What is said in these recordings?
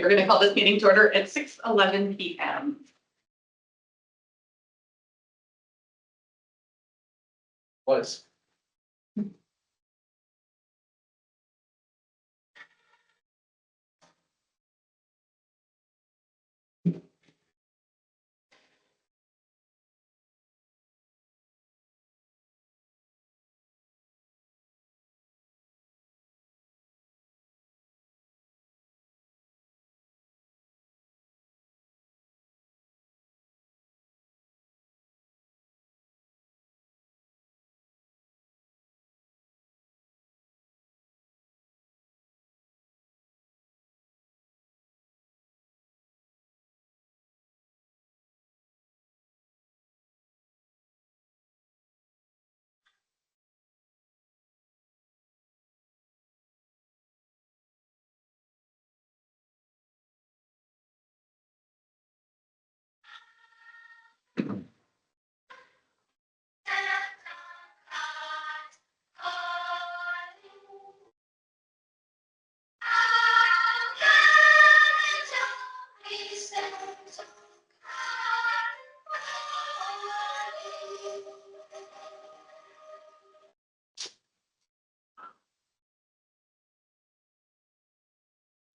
We're going to call this meeting to order at 6:11 p.m. Was.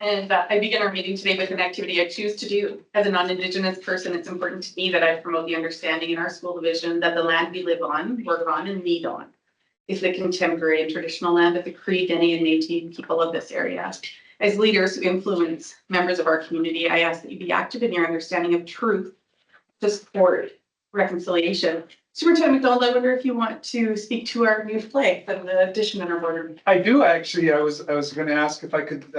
And I begin our meeting today with an activity I choose to do. As a non-Indigenous person, it's important to me that I promote the understanding in our school division that the land we live on, work on, and lead on is the contemporary and traditional land of the Cree, Dene, and Métis people of this area. As leaders who influence members of our community, I ask that you be active in your understanding of truth to support reconciliation. Superintendent McDonald, I wonder if you want to speak to our new flag and the addition in our border. I do actually. I was going to ask if I could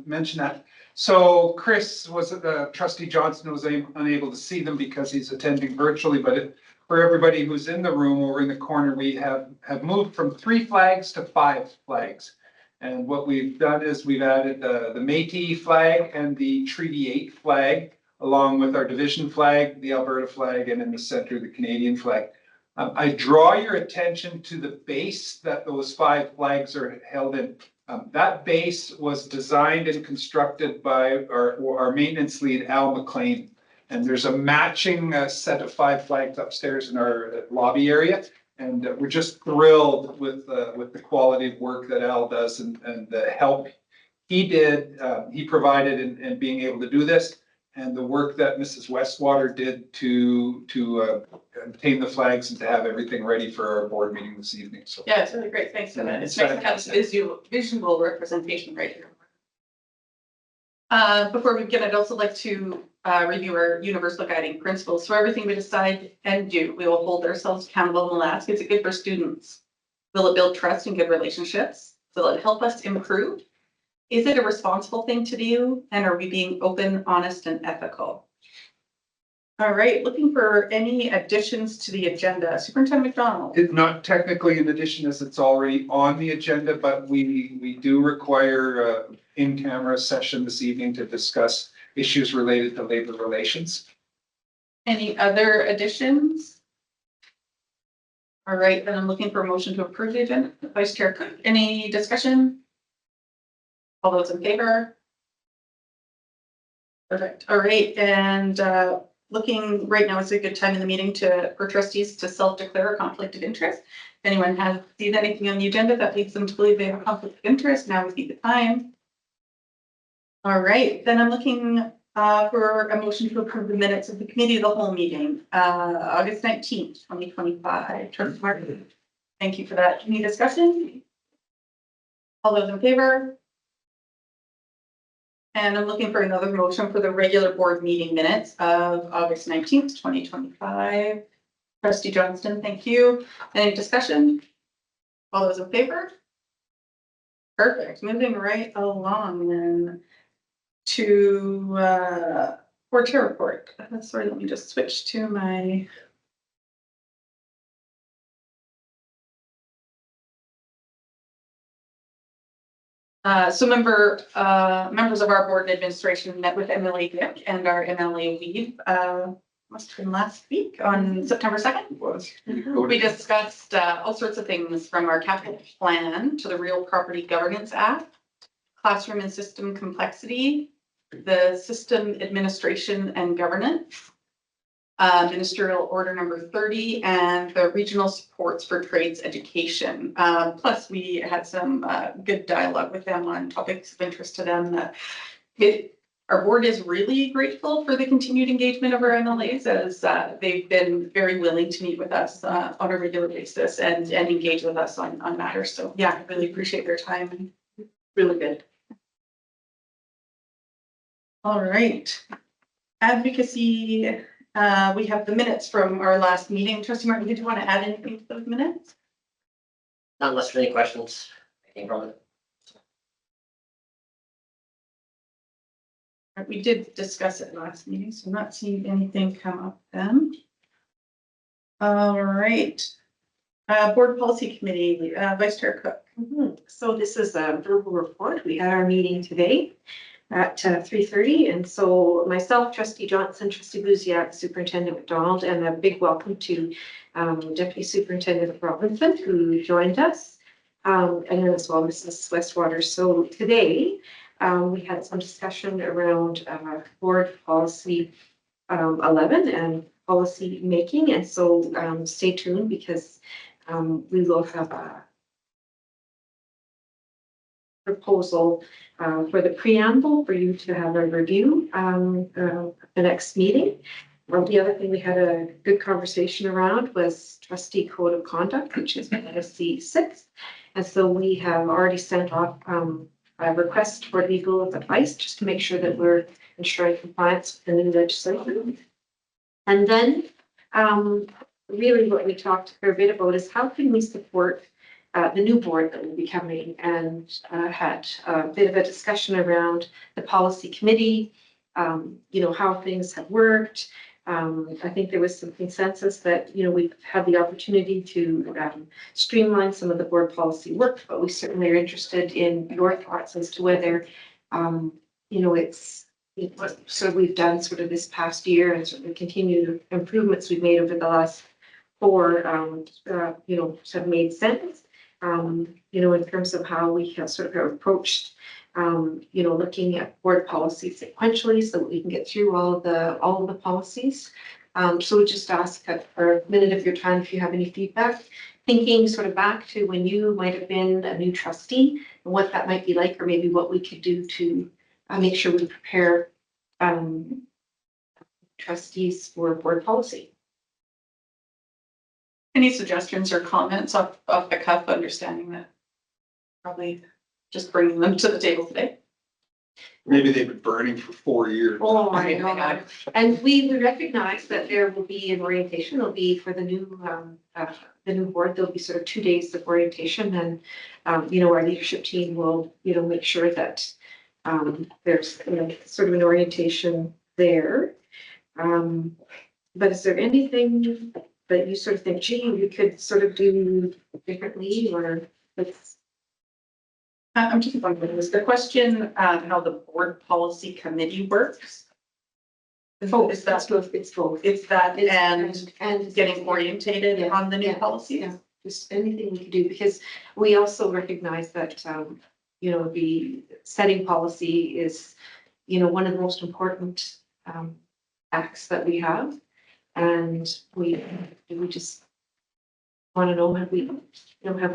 mention that. So Chris was Trustee Johnson was unable to see them because he's attending virtually. But for everybody who's in the room over in the corner, we have moved from 3 flags to 5 flags. And what we've done is we've added the Métis flag and the Treaty 8 flag, along with our division flag, the Alberta flag, and in the center, the Canadian flag. I draw your attention to the base that those 5 flags are held in. That base was designed and constructed by our maintenance lead, Al McLean. And there's a matching set of 5 flags upstairs in our lobby area. And we're just thrilled with the quality of work that Al does and the help he provided in being able to do this. And the work that Mrs. Westwater did to obtain the flags and to have everything ready for our board meeting this evening. So Yeah, it's really great. Thanks for that. It's nice to have this visual representation right here. Before we begin, I'd also like to review our universal guiding principles. So everything we decide and do, we will hold ourselves accountable and we'll ask, is it good for students? Will it build trust and good relationships? Will it help us improve? Is it a responsible thing to do? And are we being open, honest, and ethical? All right, looking for any additions to the agenda. Superintendent McDonald. It's not technically an addition as it's already on the agenda, but we do require in-camera session this evening to discuss issues related to labor relations. Any other additions? All right, then I'm looking for a motion to approve the agenda. Vice Chair Cook, any discussion? All those in favor? Perfect. All right, and looking right now is a good time in the meeting for trustees to self-declare a conflict of interest. If anyone has seen anything on the agenda that leads them to believe they have a conflict of interest, now would be the time. All right, then I'm looking for a motion to approve the minutes of the committee of the whole meeting, August 19th, 2025. Trustee Martin, thank you for that. Any discussion? All those in favor? And I'm looking for another motion for the regular board meeting minutes of August 19th, 2025. Trustee Johnston, thank you. Any discussion? All those in favor? Perfect. Moving right along then to board chair report. Sorry, let me just switch to my. So members of our board and administration met with MLA Dick and our MLA lead, must have been last week on September 2nd. It was. We discussed all sorts of things from our capital plan to the Real Property Governance Act, classroom and system complexity, the system administration and governance, ministerial order number 30, and the regional supports for trades education. Plus, we had some good dialogue with them on topics of interest to them. Our board is really grateful for the continued engagement of our MLAs, as they've been very willing to meet with us on a regular basis and engage with us on matters. So yeah, I really appreciate their time and really good. All right. Advocacy, we have the minutes from our last meeting. Trustee Martin, did you want to add anything to those minutes? Not unless there are any questions I came from it. We did discuss it last meeting, so I'm not seeing anything come up then. All right. Board Policy Committee, Vice Chair Cook. So this is a verbal report. We had our meeting today at 3:30. And so myself, Trustee Johnson, Trustee Buziak, Superintendent McDonald, and a big welcome to Deputy Superintendent Robinson, who joined us. And then as well, Mrs. Westwater. So today, we had some discussion around board policy 11 and policy making. And so stay tuned because we will have a proposal for the preamble for you to have a review the next meeting. The other thing we had a good conversation around was trustee code of conduct, which is policy 6. And so we have already sent off a request for legal advice just to make sure that we're ensuring compliance with the new legislation. And then really what we talked a fair bit about is how can we support the new board that will be coming, and had a bit of a discussion around the policy committee, how things have worked. I think there was some consensus that, we've had the opportunity to streamline some of the board policy work, but we certainly are interested in your thoughts as to whether, it's sort of we've done sort of this past year and sort of the continued improvements we've made over the last 4, have made sense. In terms of how we have sort of approached, looking at board policy sequentially so that we can get through all of the policies. So we just ask for a minute of your time if you have any feedback, thinking sort of back to when you might have been a new trustee and what that might be like, or maybe what we could do to make sure we prepare trustees for board policy. Any suggestions or comments off the cuff, understanding that probably just bringing them to the table today? Maybe they've been burning for 4 years. Oh, my God. And we recognize that there will be an orientation. There'll be for the new board, there'll be sort of 2 days of orientation, and our leadership team will, make sure that there's sort of an orientation there. But is there anything that you sort of think, gee, you could sort of do differently, or it's? I'm just wondering, was the question how the board policy committee works? Oh, Is that, it's both. it's that And getting orientated Yeah, on the new yeah, policies? yeah. Just anything we can do, because we also recognize that, the setting policy is, one of the most important acts that we have. And we just want to know, have we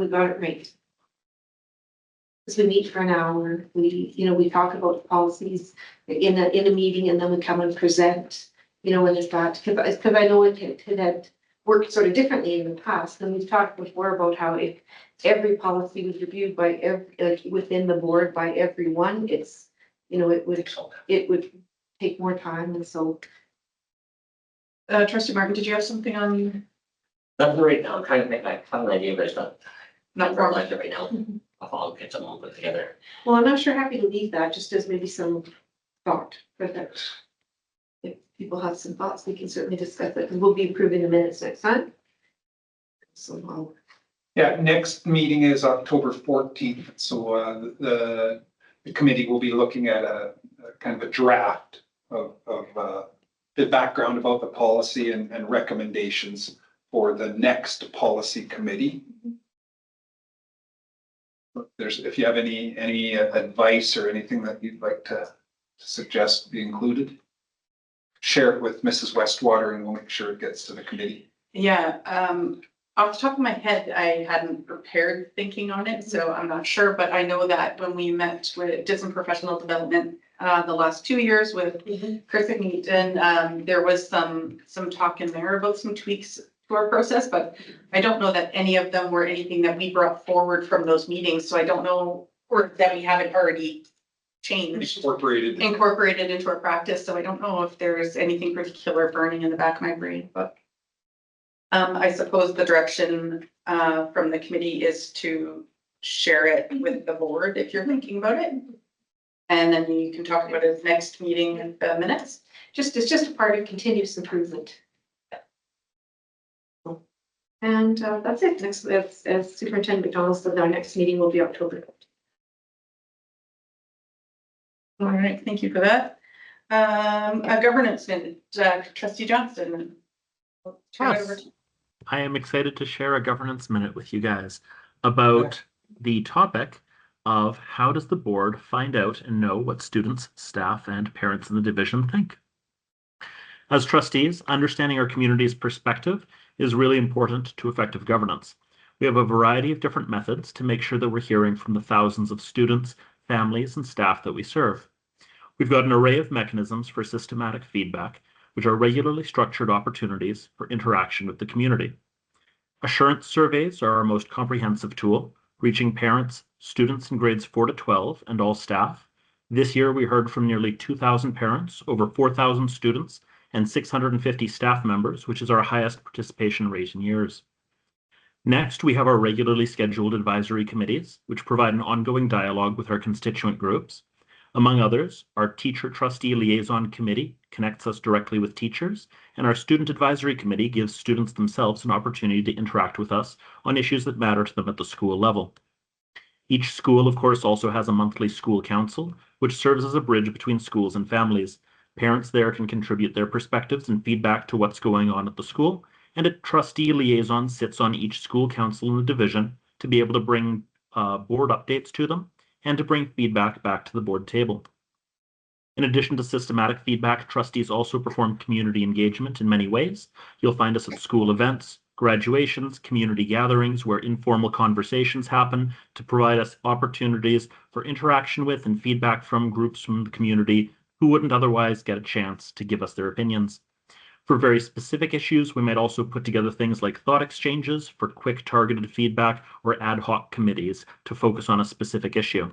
got it right? As we meet for an hour, we talk about policies in a meeting, and then we come and present, when it's that, because I know it had worked sort of differently in the past. And we've talked before about how if every policy was reviewed by within the board by everyone, it's, it would take more time. And so. Trustee Martin, did you have something on? Nothing right now. I'm trying to make my final idea, but it's not formal. formalized right now. I'll get something put together. Well, I'm not sure happy to leave that just as maybe some thought, but that if people have some thoughts, we can certainly discuss it, because we'll be approving the minutes next time. So Yeah, next meeting is October 14th, so the committee will be looking at a kind of a draft of the background about the policy and recommendations for the next policy committee. If you have any advice or anything that you'd like to suggest be included? Share it with Mrs. Westwater and we'll make sure it gets to the committee. Yeah, off the top of my head, I hadn't prepared thinking on it, so I'm not sure, but I know that when we met with, did some professional development the last 2 years with Chris and Eaton, there was some talk in there about some tweaks to our process, but I don't know that any of them were anything that we brought forward from those meetings, so I don't know, or that we haven't already changed, Incorporated. incorporated into our practice, so I don't know if there's anything particular burning in the back of my brain, but I suppose the direction from the committee is to share it with the board if you're thinking about it. And then you can talk about it next meeting in minutes. It's just a part of continuous improvement. And that's it. Next, as Superintendent McDonald said, our next meeting will be October 15th. All right, thank you for that. A governance minute, Trustee Johnston. I'll turn it over to you. I am excited to share a governance minute with you guys about the topic of how does the board find out and know what students, staff, and parents in the division think. As trustees, understanding our community's perspective is really important to effective governance. We have a variety of different methods to make sure that we're hearing from the thousands of students, families, and staff that we serve. We've got an array of mechanisms for systematic feedback, which are regularly structured opportunities for interaction with the community. Assurance surveys are our most comprehensive tool, reaching parents, students in grades 4 to 12, and all staff. This year, we heard from nearly 2,000 parents, over 4,000 students, and 650 staff members, which is our highest participation rate in years. Next, we have our regularly scheduled advisory committees, which provide an ongoing dialogue with our constituent groups. Among others, our Teacher Trustee Liaison Committee connects us directly with teachers, and our Student Advisory Committee gives students themselves an opportunity to interact with us on issues that matter to them at the school level. Each school, of course, also has a monthly school council, which serves as a bridge between schools and families. Parents there can contribute their perspectives and feedback to what's going on at the school, and a trustee liaison sits on each school council in the division to be able to bring board updates to them and to bring feedback back to the board table. In addition to systematic feedback, trustees also perform community engagement in many ways. You'll find us at school events, graduations, community gatherings where informal conversations happen to provide us opportunities for interaction with and feedback from groups from the community who wouldn't otherwise get a chance to give us their opinions. For very specific issues, we might also put together things like thought exchanges for quick targeted feedback or ad hoc committees to focus on a specific issue.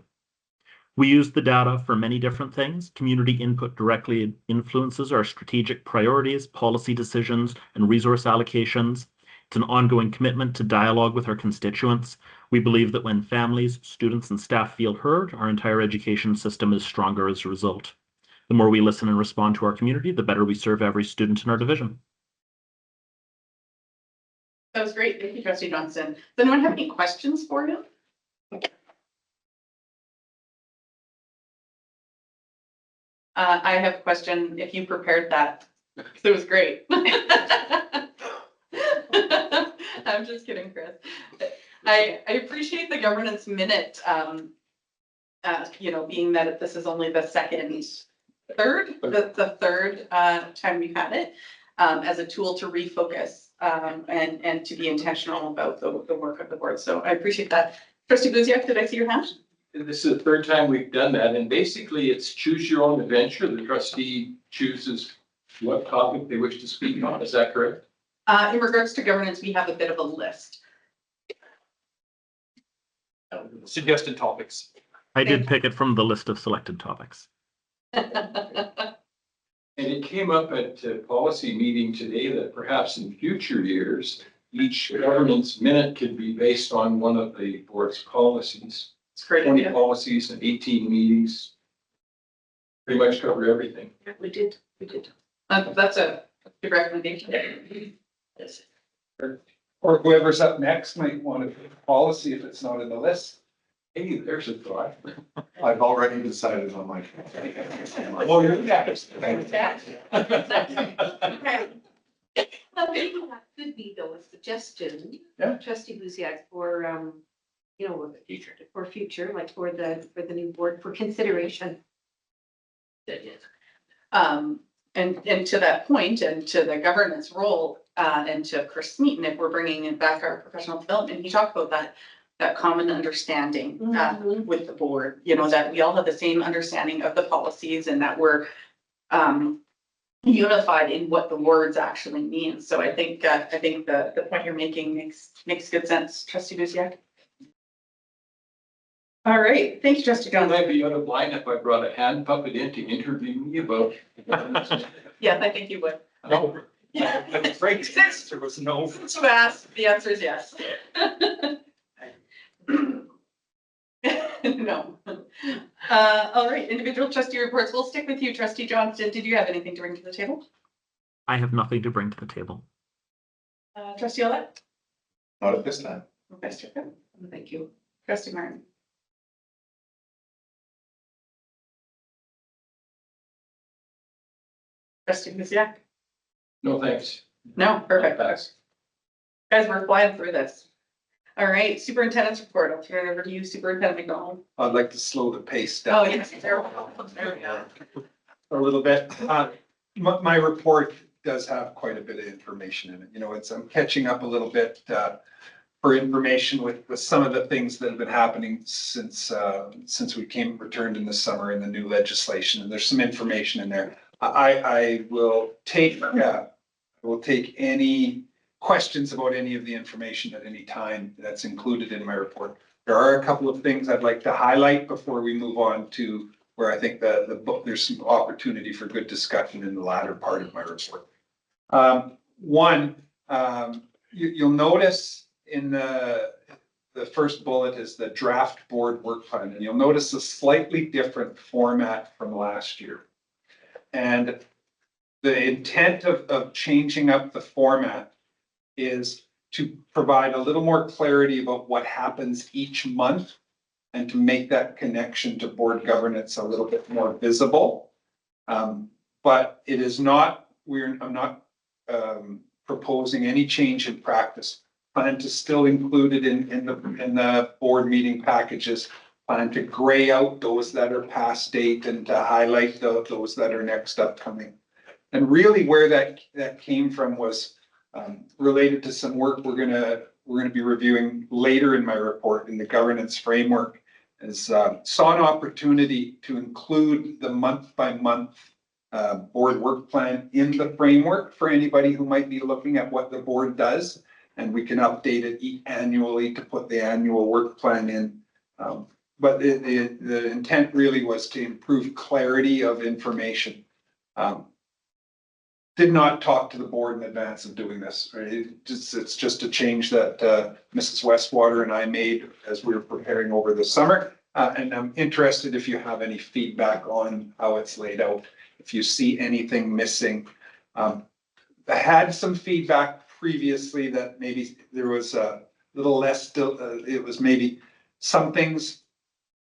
We use the data for many different things. Community input directly influences our strategic priorities, policy decisions, and resource allocations. It's an ongoing commitment to dialogue with our constituents. We believe that when families, students, and staff feel heard, our entire education system is stronger as a result. The more we listen and respond to our community, the better we serve every student in our division. That was great. Thank you, Trustee Johnson. Does anyone have any questions for him? I have a question if you prepared that. It was great. I'm just kidding, Chris. I appreciate the governance minute, being that this is only the third time we've had it, as a tool to refocus and to be intentional about the work of the board. So I appreciate that. Trustee Buziak, did I see your hand? This is the third time we've done that, and basically it's choose your own adventure. The trustee chooses what topic they wish to speak on. Is that correct? In regards to governance, we have a bit of a list. Suggested topics. I did pick it from the list of selected topics. And it came up at a policy meeting today that perhaps in future years, each governance minute could be based on one of the board's policies. It's great. 20 idea. policies and 18 meetings. Pretty much cover everything. Yeah, we did. That's a good recommendation. Or whoever's up next might want to pick a policy if it's not in the list. Hey, there's a thought. I've already decided on my. Well, you're next. Okay. Well, maybe that could be though a suggestion. Yeah. Trustee Buziak for, for future, like for the new board for consideration. And to that point, and to the governance role, and to Chris Smeaton, if we're bringing it back our professional development, he talked about that common understanding, with the board, you know, that we all have the same understanding of the policies and that we're, unified in what the words actually mean. So I think the point you're making makes good sense, trustee Buziak. All right, thank you, trustee I Johnson. might be out of line if I brought a hand puppet in to interview me about. Yes, I think you would. No, I'm afraid the answer was no. Since you asked, the answer is yes. No. All right, individual trustee reports. We'll stick with you, trustee Johnston. Did you have anything to bring to the table? I have nothing to bring to the table. Trustee Olet? Not at this time. Vice Chair. Thank you. Trustee Martin? Trustee Buziak? no, thanks. No, perfect. Guys, we're flying through this. All right, superintendent's report. I'll turn it over to you, Superintendent McDonald. I'd like to slow the pace Oh, down yes, there we go. a little bit. My report does have quite a bit of information in it. You know, I'm catching up a little bit, for information with some of the things that have been happening since we returned in the summer in the new legislation. And there's some information in there. I will take any questions about any of the information at any time that's included in my report. There are a couple of things I'd like to highlight before we move on to where I think the book, there's some opportunity for good discussion in the latter part of my report. One, you'll notice in the first bullet is the draft board work plan, and you'll notice a slightly different format from last year. And the intent of changing up the format is to provide a little more clarity about what happens each month and to make that connection to board governance a little bit more visible. But it is not, I'm not proposing any change in practice. Plan to still include it in the board meeting packages. Plan to gray out those that are past date and to highlight those that are next upcoming. And really where that came from was related to some work we're gonna be reviewing later in my report in the governance framework. Saw an opportunity to include the month by month board work plan in the framework for anybody who might be looking at what the board does. And we can update it annually to put the annual work plan in. But the intent really was to improve clarity of information. Did not talk to the board in advance of doing this. Right? It's just a change that Mrs. Westwater and I made as we were preparing over the summer. And I'm interested if you have any feedback on how it's laid out, if you see anything missing. I had some feedback previously that maybe there was a little less, it was maybe some things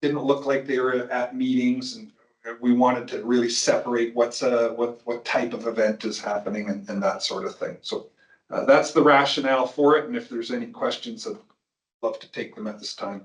didn't look like they were at meetings, and we wanted to really separate what type of event is happening and that sort of thing. So that's the rationale for it. And if there's any questions, I'd love to take them at this time.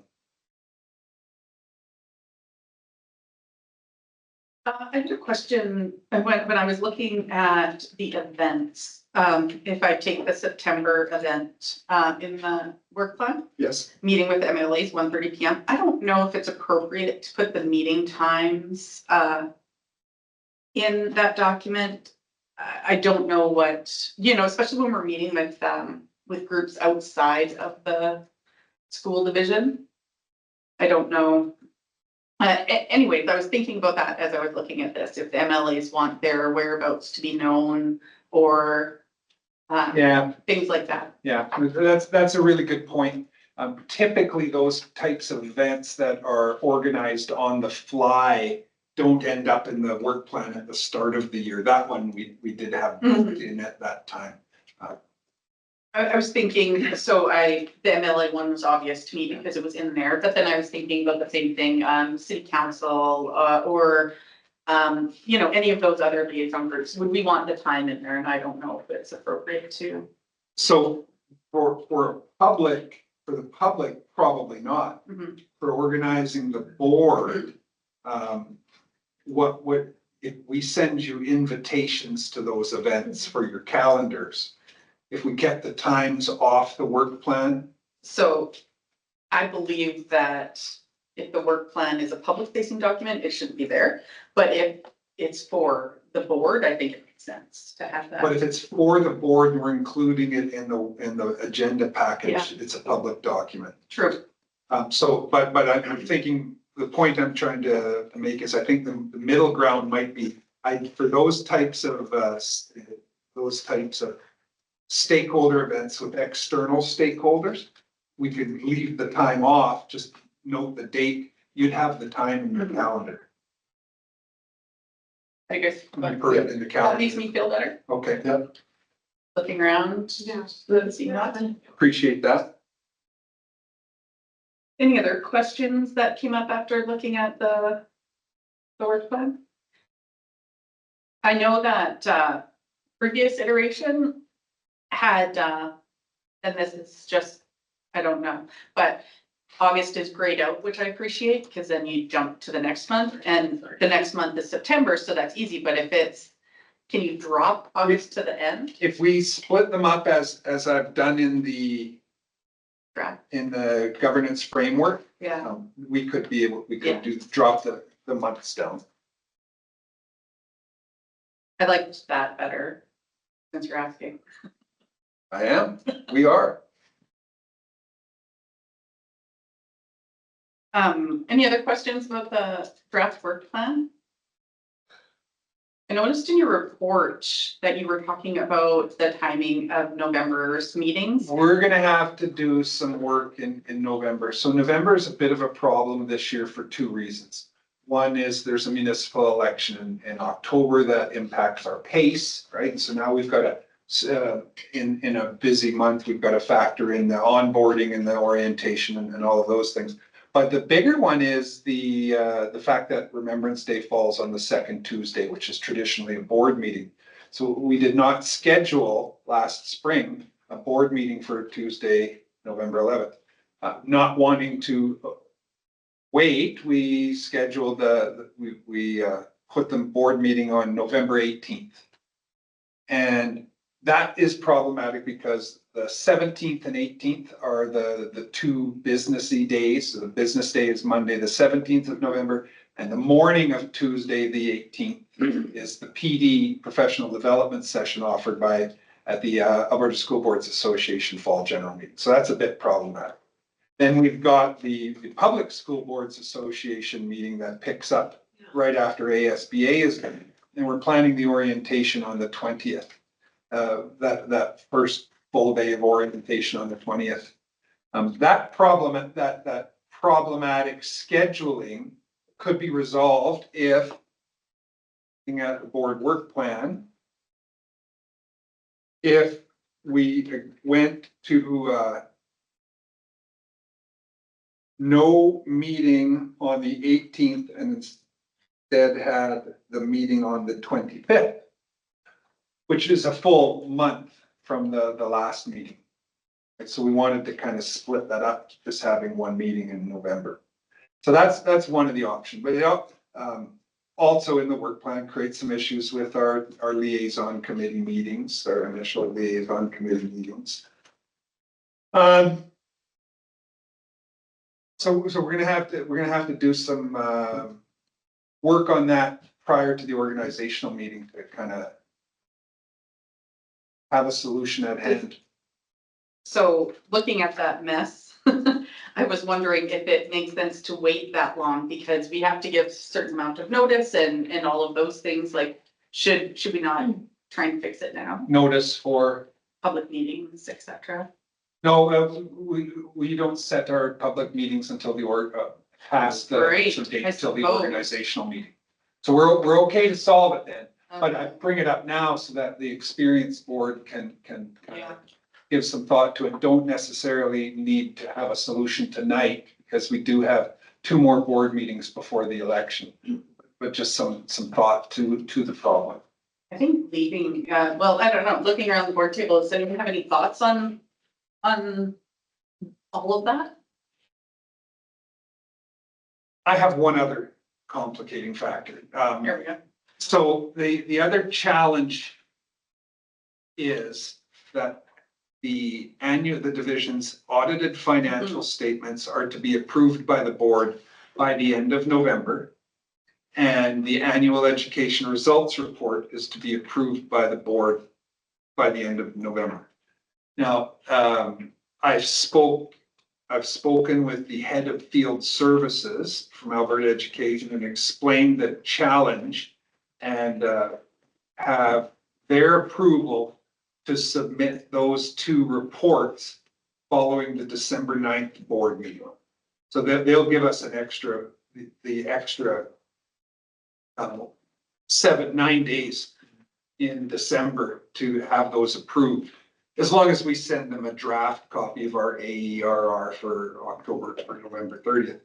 I had a question when I was looking at the events. If I take the September event in the work plan, Yes. meeting with MLAs 1:30 PM. I don't know if it's appropriate to put the meeting times in that document. I don't know what, you know, especially when we're meeting with groups outside of the school division. I don't know. Anyways, I was thinking about that as I was looking at this, if the MLAs want their whereabouts to be known or Yeah. things like that. Yeah, that's a really good point. Typically, those types of events that are organized on the fly don't end up in the work plan at the start of the year. That one we did have booked in at that time. I was thinking, so the MLA one was obvious to me because it was in there, but then I was thinking about the same thing, city council, or you know, any of those other liaison groups. Would we want the time in there? And I don't know if it's appropriate to. So for the public, probably not. Mhm. For organizing the board, what if we send you invitations to those events for your calendars, if we get the times off the work plan, So I believe that if the work plan is a public facing document, it shouldn't be there. But if it's for the board, I think it makes sense to have but that. if it's for the board, and we're including it in the agenda package, it's a public document. True. But I'm thinking, the point I'm trying to make is I think the middle ground might be, for those types of stakeholder events with external stakeholders, we could leave the time off, just note the date, you'd have the time in your calendar. I guess, You but put it in the that makes calendar. me feel better, Okay, looking around, Yeah. seeing nothing. appreciate that. Any other questions that came up after looking at the work plan? I know that previous iteration had, and this is just, I don't know, but August is grayed out, which I appreciate, because then you jump to the next month, and the next month is September, so that's easy, but if it's, can you drop August to the end? If we split them up as I've done in the Draft, governance framework, yeah, we could Yeah. drop the months down. I liked that better, since you're asking. We are. Any other questions about the draft work plan? I noticed in your report that you were talking about the timing of November's meetings. We're gonna have to do some work in November. So November is a bit of a problem this year for two reasons. One is there's a municipal election in October that impacts our pace, right? So now we've got to, in a busy month, we've got to factor in the onboarding and the orientation and all of those things. But the bigger one is the fact that Remembrance Day falls on the second Tuesday, which is traditionally a board meeting. So we did not schedule last spring a board meeting for Tuesday, November 11th. Not wanting to wait, we scheduled we put the board meeting on November 18th. And that is problematic because the 17th and 18th are the two businessy days. So the business day is Monday, the 17th of November, and the morning of Tuesday, the 18th, is the PD professional development session offered at the Alberta School Boards Association Fall General Meeting. So that's a bit problematic. Then we've got the Public School Boards Association meeting that picks up right after ASBA is, and we're planning the orientation on the 20th. That first full day of orientation on the 20th. That problematic scheduling could be resolved if, looking at the board work plan, if we went to no meeting on the 18th and instead had the meeting on the 25th, which is a full month from the last meeting. So we wanted to kind of split that up, just having one meeting in November. So that's one of the options, but also in the work plan creates some issues with our liaison committee meetings, our initial liaison committee meetings. So we're gonna have to do some work on that prior to the organizational meeting to kind of have a solution at hand. So looking at that mess, I was wondering if it makes sense to wait that long because we have to give a certain amount of notice and all of those things, like, should we not try and fix it now? Notice for, Public meetings, et cetera. no, we don't set our public meetings until past the Great, date, I till the suppose. organizational meeting. So we're okay to solve it then, but I Okay. bring it up now so that the experienced board can Yeah. give some thought to it. Don't necessarily need to have a solution tonight because we do have two more board meetings before the election. But just some thought to the problem. I think leaving, well, I don't know, looking around the board table, does anyone have any thoughts on all of that? I have one other complicating factor. There we go. So the other challenge is that the division's audited financial statements are to be approved by the board by the end of November. And the annual education results report is to be approved by the board by the end of November. Now, I've spoken with the head of field services from Alberta Education and explained the challenge and have their approval to submit those two reports following the December 9th board meeting. So they'll give us an extra, the extra 9 days in December to have those approved. As long as we send them a draft copy of our AERR for October or November 30th.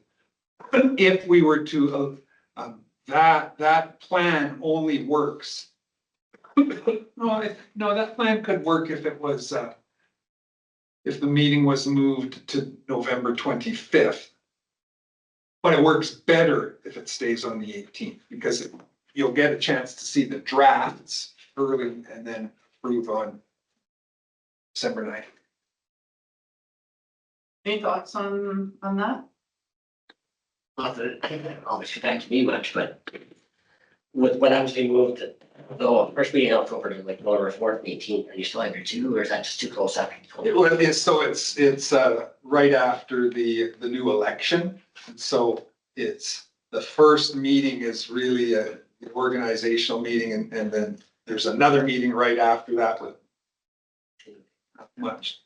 If we were to, that plan only works. No, that plan could work if it was, if the meeting was moved to November 25th. But it works better if it stays on the 18th because you'll get a chance to see the drafts early and then approve on December 9th. Any thoughts on that? Not that it always affects me much, but with when I was being moved to, the first meeting in October to like November 4th, 18th, are you still having two, or is that just too close after? It's right after the new election. So it's the first meeting is really a organizational meeting and then there's another meeting right after that with not much.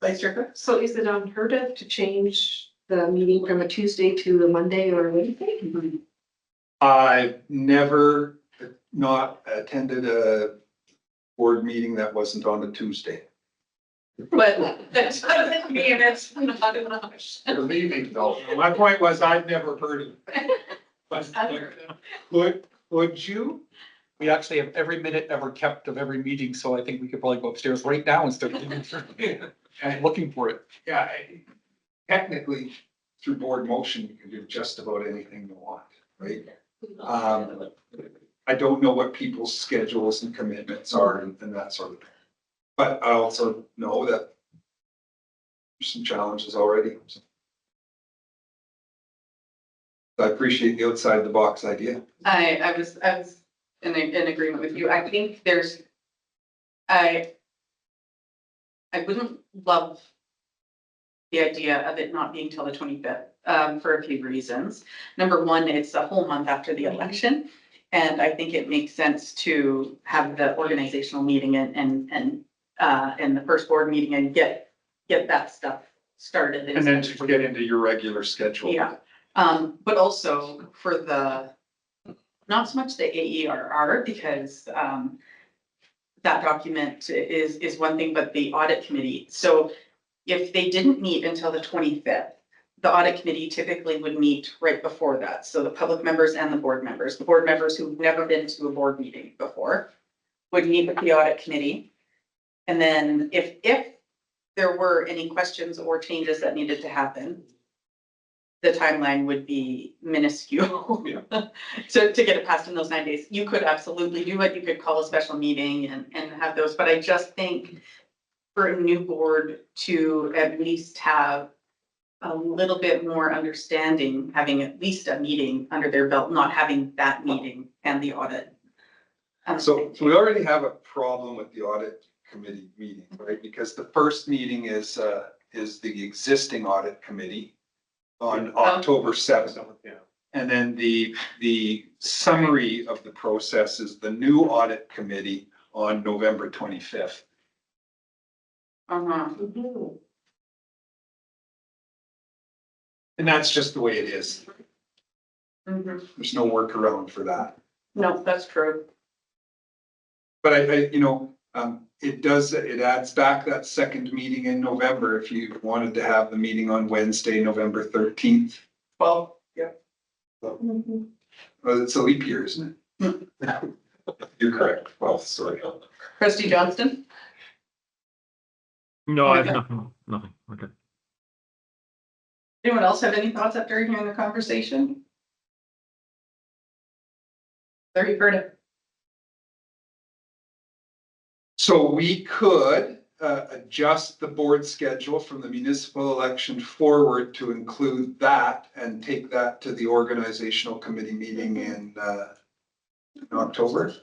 Vice Chair? So is it unheard of to change the meeting from a Tuesday to a Monday or Wednesday? I've never not attended a board meeting that wasn't on a Tuesday. But that doesn't mean it's not an option. Leaving though. My point was I'd never heard of it. But would you? We actually have every minute ever kept of every meeting, so I think we could probably go upstairs right now instead of looking for it. Yeah, technically, through board motion, you can do just about anything you want, right? I don't know what people's schedules and commitments are and that sort of thing. But I also know that there's some challenges already. I appreciate the outside the box idea. I was in agreement with you. I think I wouldn't love the idea of it not being till the 25th, for a few reasons. Number one, it's a whole month after the election. And I think it makes sense to have the organizational meeting and the first board meeting and get that stuff started. And then to get into your regular schedule. Yeah, but also for not so much the AERR, because that document is one thing, but the audit committee. So if they didn't meet until the 25th, the audit committee typically would meet right before that. So the public members and the board members who've never been to a board meeting before would meet with the audit committee. And then if there were any questions or changes that needed to happen, the timeline would be minuscule. Yeah. To get it passed in those 9 days. You could absolutely do it. You could call a special meeting and have those, but I just think for a new board to at least have a little bit more understanding, having at least a meeting under their belt, not having that meeting and the audit. So we already have a problem with the audit committee meeting, right? Because the first meeting is the existing audit committee on October 7th. Yeah. And then the summary of the process is the new audit committee on November 25th. And that's just the way it is. Mhm. There's no workaround for that. No, that's true. But it adds back that second meeting in November if you wanted to have the meeting on Wednesday, November 13th. Well, yeah. Well, it's a leap year, isn't it? You're correct. Well, sorry. Trustee Johnston? No, I have Okay. nothing. Okay. Anyone else have any thoughts after hearing the conversation? There you heard it. So we could adjust the board schedule from the municipal election forward to include that and take that to the organizational committee meeting in October.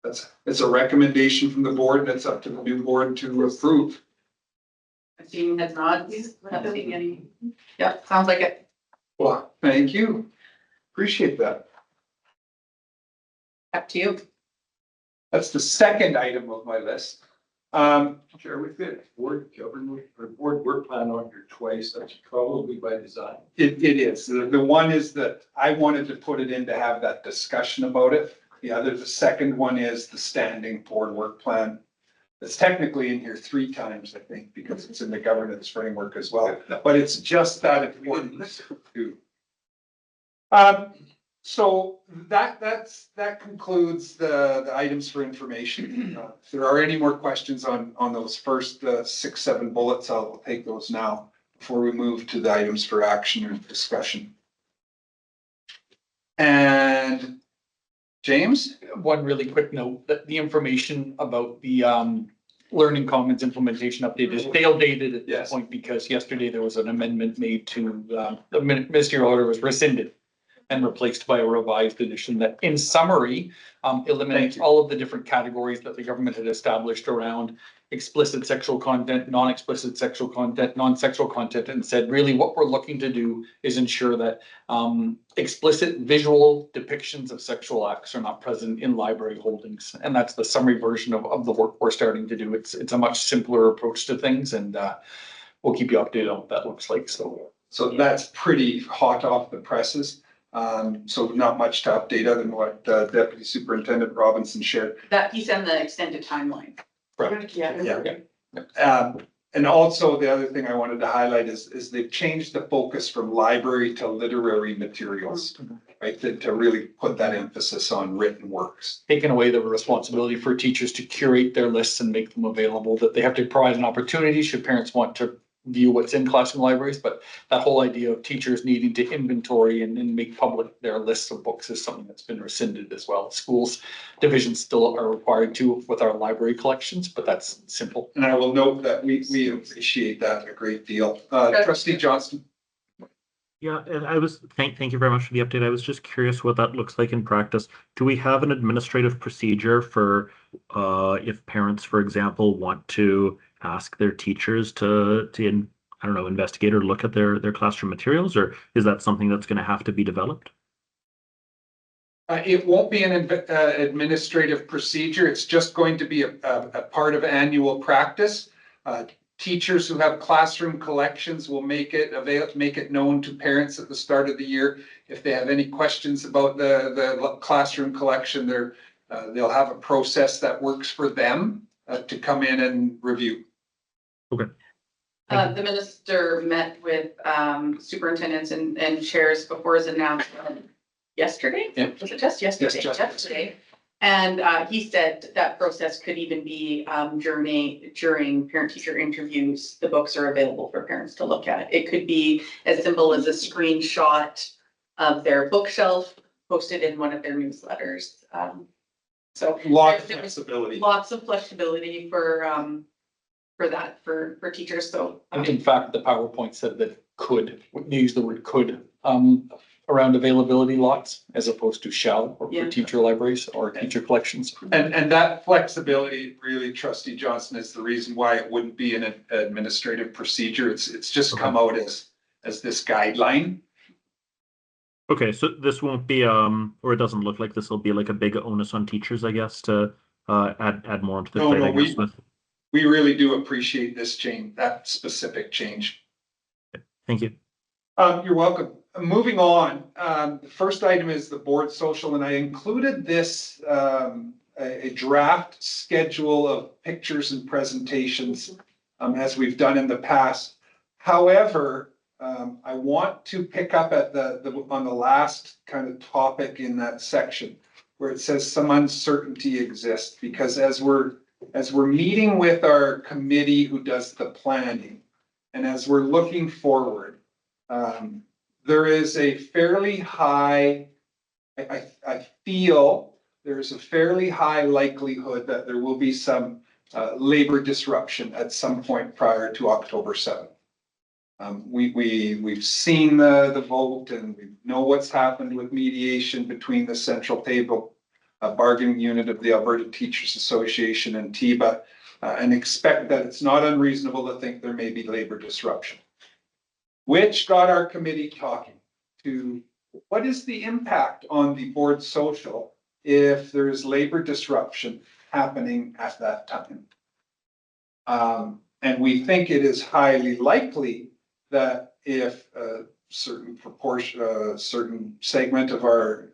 It's a recommendation from the board and it's up to the new board to approve. I'm seeing heads nods, not seeing any. Yeah, sounds like it. Well, thank you. Appreciate that. Up to you. That's the second item of my list. Chair, we've got board government or board work plan on here twice. That's probably by design. It is. The one is that I wanted to put it in to have that discussion about it. The second one is the standing board work plan. It's technically in here 3 times, I think, because it's in the governance framework as well, but it's just that important too. So that concludes the items for information. If there are any more questions on those first 6, 7 bullets, I'll take those now before we move to the items for action or discussion. And James? One really quick note, that the information about the Learning Commons implementation update is stale dated at Yes. this point because yesterday there was an amendment made to the ministerial order was rescinded and replaced by a revised edition that in summary eliminates all of the different categories that the government had established around explicit sexual content, non-explicit sexual content, non-sexual content, and said really what we're looking to do is ensure that explicit visual depictions of sexual acts are not present in library holdings. And that's the summary version of the work we're starting to do. It's a much simpler approach to things, and we'll keep you updated on what that looks like. So that's pretty hot off the presses. So not much to update other than what Deputy Superintendent Robinson shared. That piece and the extended timeline. Right. Yeah. And also the other thing I wanted to highlight is they've changed the focus from library to literary materials, right? To really put that emphasis on written works. Taking away the responsibility for teachers to curate their lists and make them available, that they have to provide an opportunity should parents want to view what's in classroom libraries, but that whole idea of teachers needing to inventory and make public their lists of books is something that's been rescinded as well. Schools divisions still are required to with our library collections, but that's simple. And I will note that we appreciate that a great deal. Trustee Johnston. Yeah, and I was, thank you very much for the update. I was just curious what that looks like in practice. Do we have an administrative procedure for if parents, for example, want to ask their teachers to I don't know, investigate or look at their classroom materials, or is that something that's going to have to be developed? It won't be an administrative procedure. It's just going to be a part of annual practice. Teachers who have classroom collections will make it known to parents at the start of the year. If they have any questions about the classroom collection, they'll have a process that works for them to come in and review. Okay. The minister met with superintendents and chairs before his announcement yesterday. Yeah. Was it just yesterday? Yes, just Yesterday. And he said that process could even be during parent-teacher interviews. The books are available for parents to look at. It could be as simple as a screenshot of their bookshelf posted in one of their newsletters. So Lots of there was flexibility. lots of flexibility for teachers. So And in fact, the PowerPoint said that could, they use the word could, around availability lots as opposed to shall or Yeah. for teacher libraries or teacher collections. And that flexibility really, Trustee Johnson, is the reason why it wouldn't be an administrative procedure. It's just come out as this guideline. Okay, so this won't be or it doesn't look like this will be like a big onus on teachers, I guess, to add more onto the No, plate, no, I guess, with. We really do appreciate this change, that specific change. Thank you. You're welcome. Moving on, the first item is the board social, and I included this, a draft schedule of pictures and presentations, as we've done in the past. However, I want to pick up at on the last kind of topic in that section where it says some uncertainty exists, because as we're meeting with our committee who does the planning, and as we're looking forward, there is a fairly high, I feel there's a fairly high likelihood that there will be some labor disruption at some point prior to October 7th. We've seen the vote and we know what's happened with mediation between the central table bargaining unit of the Alberta Teachers Association and TIBA, and expect that it's not unreasonable to think there may be labor disruption. Which got our committee talking to what is the impact on the board social if there's labor disruption happening at that time. And we think it is highly likely that if a certain proportion, a certain segment of our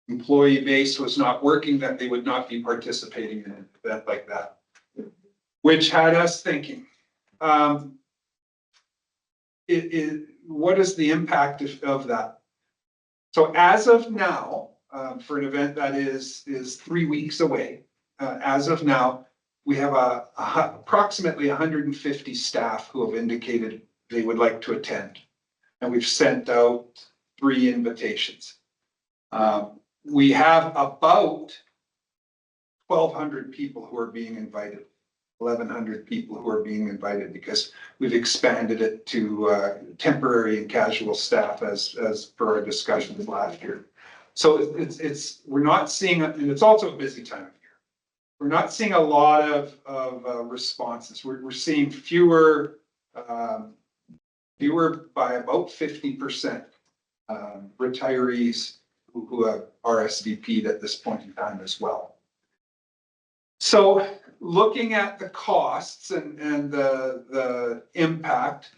employee base was not working, that they would not be participating in an event like that, which had us thinking, what is the impact of that? So as of now, for an event that is 3 weeks away, as of now, we have approximately 150 staff who have indicated they would like to attend. And we've sent out 3 invitations. We have about 1,200 people who are being invited, 1,100 people who are being invited because we've expanded it to temporary and casual staff as per our discussions last year. So we're not seeing, and it's also a busy time of year. We're not seeing a lot of responses. We're seeing fewer by about 50% retirees who have RSVP'd at this point in time as well. So looking at the costs and the impact,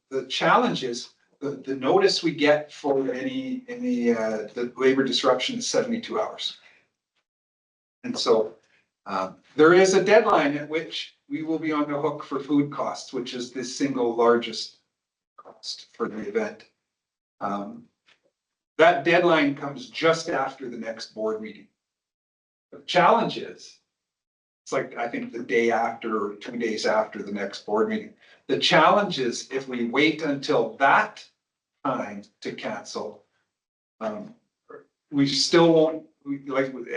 the challenges, the notice we get for the labor disruption is 72 hours. And so there is a deadline at which we will be on the hook for food costs, which is the single largest cost for the event. That deadline comes just after the next board meeting. The challenge is, it's like, I think the day after or 2 days after the next board meeting. The challenge is if we wait until that time to cancel, we still won't,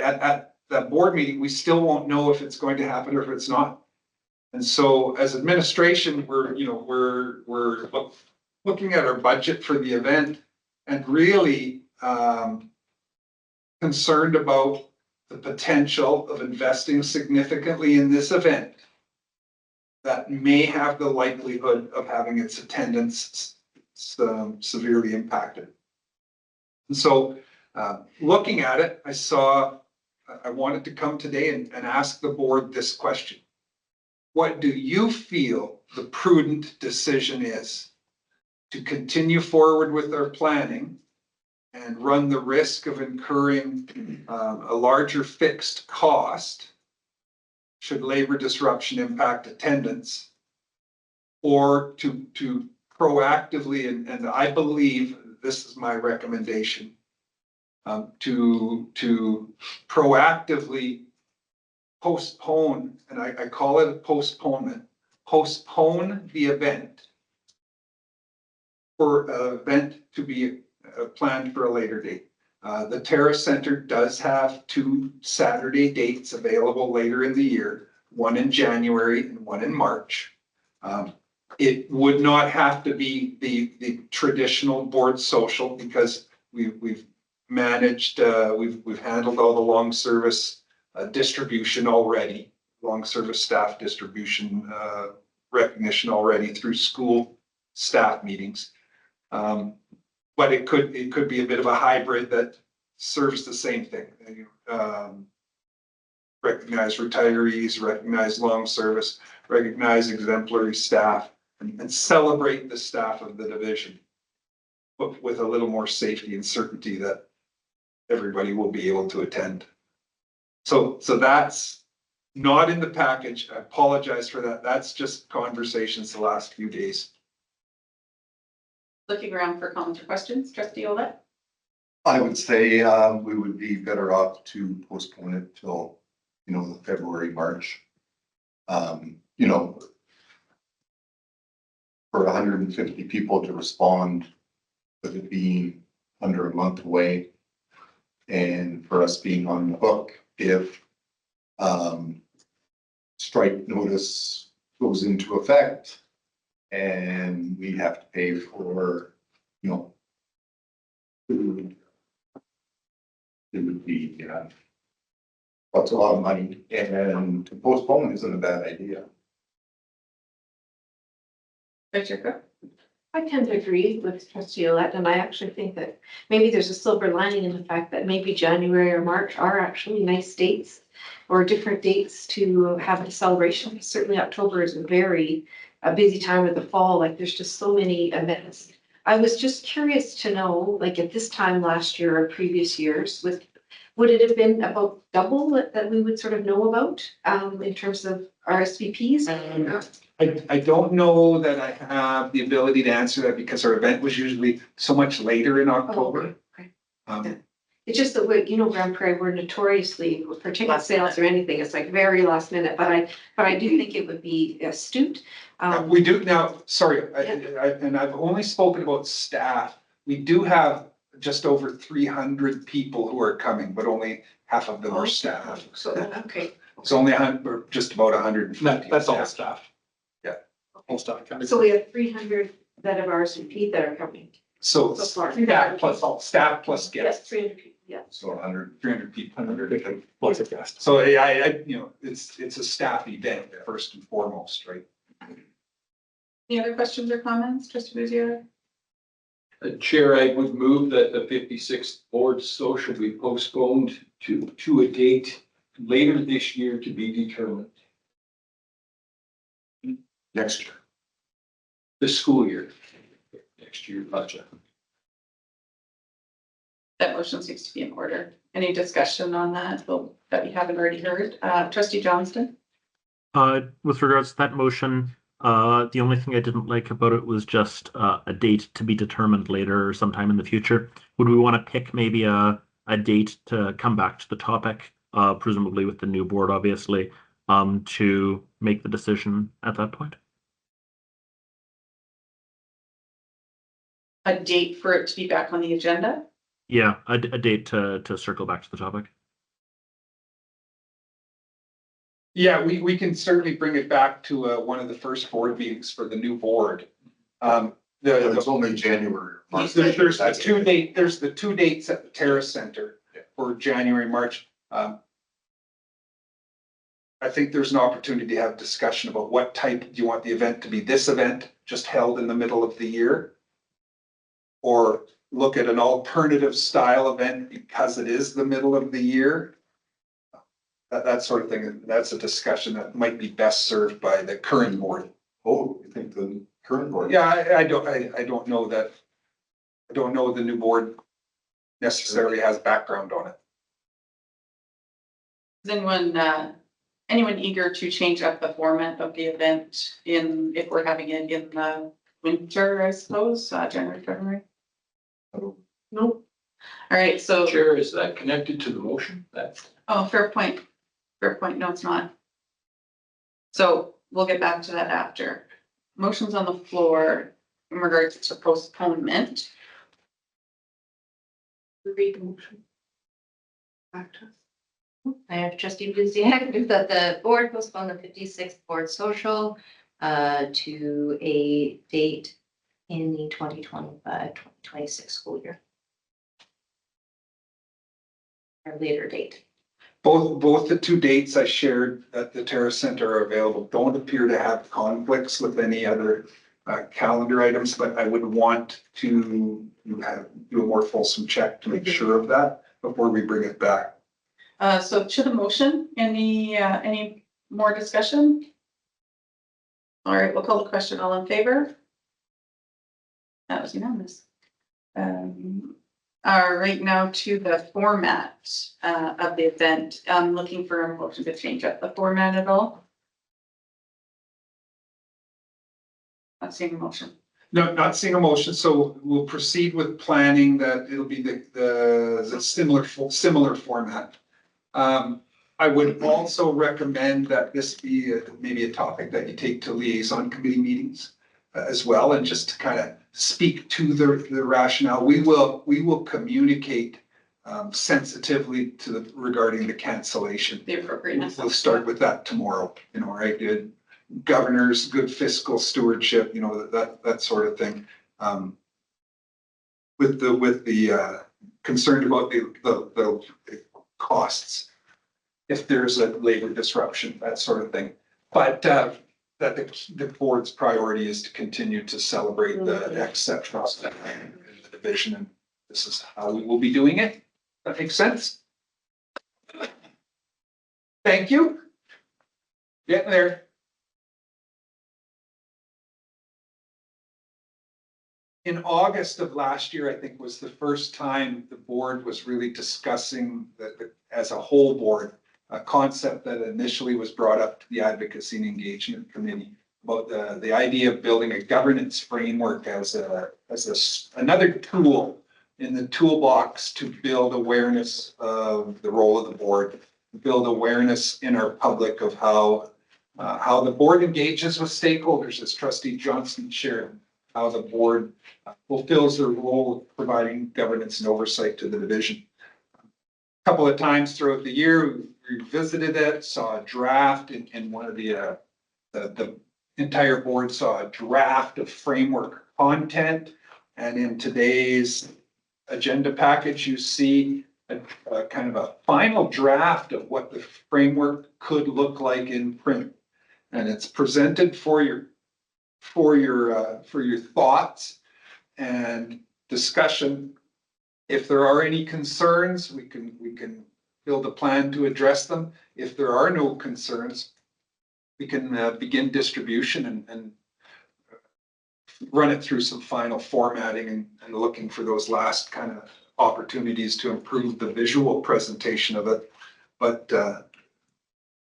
at that board meeting, we still won't know if it's going to happen or if it's not. And so as administration, we're looking at our budget for the event and really concerned about the potential of investing significantly in this event that may have the likelihood of having its attendance severely impacted. And so looking at it, I wanted to come today and ask the board this question. What do you feel the prudent decision is to continue forward with our planning and run the risk of incurring a larger fixed cost should labor disruption impact attendance, or to proactively, and I believe this is my recommendation, to proactively postpone, and I call it a postponement, postpone the event for an event to be planned for a later date. The Terrace Center does have 2 Saturday dates available later in the year, one in January and one in March. It would not have to be the traditional board social because we've managed, we've handled all the long service distribution already, long service staff distribution recognition already through school staff meetings. But it could be a bit of a hybrid that serves the same thing. Recognize retirees, recognize long service, recognize exemplary staff, and celebrate the staff of the division, but with a little more safety and certainty that everybody will be able to attend. So that's not in the package. I apologize for that. That's just conversations the last few days. Looking around for comments or questions, Trustee Olet? I would say we would be better off to postpone it till, February, March. For 150 people to respond, with it being under a month away, And for us being on the hook if strike notice goes into effect and we have to pay for, you know, food. It would be, that's a lot of money, and to postpone isn't a bad idea. Richard Cook? I tend to agree with trustee Olet, and I actually think that maybe there's a silver lining in the fact that maybe January or March are actually nice dates or different dates to have a celebration. Certainly October is a busy time of the fall, like there's just so many events. I was just curious to know, like at this time last year or previous years, would it have been about double that we would sort of know about in terms of RSVPs? I don't know that I have the ability to answer that because our event was usually so much later in October. Okay. Um, It's just that we, Grand Prairie, we're notoriously for ticket Last sales or anything, it's like very last minute, but I do think it would be astute. We do now, sorry, and I've only spoken about staff. We do have just over 300 people who are coming, but only half of them are staff. So, okay, It's only or just about 150. That's all staff. Yeah. All staff. so we have 300 that have RSVP that are coming So so far. staff plus Yes, guests, 300 people, yeah. So 100. 300 people. 150 plus a guest. So I, it's a staff event first and foremost, right? Any other questions or comments, trustee Buziak? Chair, I would move that the 56th board social be postponed to a date later this year to be determined, Next year. this school year. Next year, gotcha. That motion seems to be in order. Any discussion on that, that we haven't already heard? Trustee Johnston? With regards to that motion, the only thing I didn't like about it was just a date to be determined later or sometime in the future. Would we want to pick maybe a date to come back to the topic, presumably with the new board, obviously, to make the decision at that point? A date for it to be back on the agenda? Yeah, a date to circle back to the topic. Yeah, we can certainly bring it back to one of the first board meetings for the new board. It's only January. There's the two dates at the Terrace Center for January, March. I think there's an opportunity to have discussion about what type, do you want the event to be this event just held in the middle of the year? Or look at an alternative style event because it is the middle of the year? That sort of thing, that's a discussion that might be best served by the current board. Oh, you think the current board? Yeah, I don't know that. I don't know the new board necessarily has background on it. Is anyone eager to change up the format of the event if we're having it in the winter, I suppose, January, February? Nope. All right, so, Chair, is that connected to the motion? fair point. Fair point. No, it's not. So we'll get back to that after. Motions on the floor in regards to postponement. Read the motion. Back to us. I have trustee Buziak move that the board postpone the 56th board social to a date in the 2025-2026 school year. Or later date. Both the two dates I shared at the Terrace Center are available. Don't appear to have conflicts with any other calendar items, but I would want to do a more fulsome check to make sure of that before we bring it back. So to the motion, any more discussion? All right, we'll call the question. All in favor? That was unanimous. Right now to the format of the event. I'm looking for a motion to change up the format at all. Not seeing a motion. No, not seeing a motion, so we'll proceed with planning that it'll be the similar format. I would also recommend that this be maybe a topic that you take to liaison committee meetings as well, and just to kind of speak to the rationale. We will communicate sensitively regarding the cancellation. The appropriateness. We'll start with that tomorrow, right? Good governors, good fiscal stewardship, that sort of thing. With the concern about the costs, if there's a labor disruption, that sort of thing. But that the board's priority is to continue to celebrate the exceptions in the division, and this is how we will be doing it. That makes sense? Thank you. Getting there. In August of last year, I think was the first time the board was really discussing as a whole board, a concept that initially was brought up to the Advocacy and Engagement Committee about the idea of building a governance framework as another tool in the toolbox to build awareness of the role of the board, build awareness in our public of how the board engages with stakeholders, as Trustee Johnson shared, how the board fulfills their role of providing governance and oversight to the division. A couple of times throughout the year, we revisited it, saw a draft in one of the entire board saw a draft of framework content. And in today's agenda package, you see a kind of a final draft of what the framework could look like in print. And it's presented for your thoughts and discussion. If there are any concerns, we can build a plan to address them. If there are no concerns, we can begin distribution and run it through some final formatting and looking for those last kind of opportunities to improve the visual presentation of it. But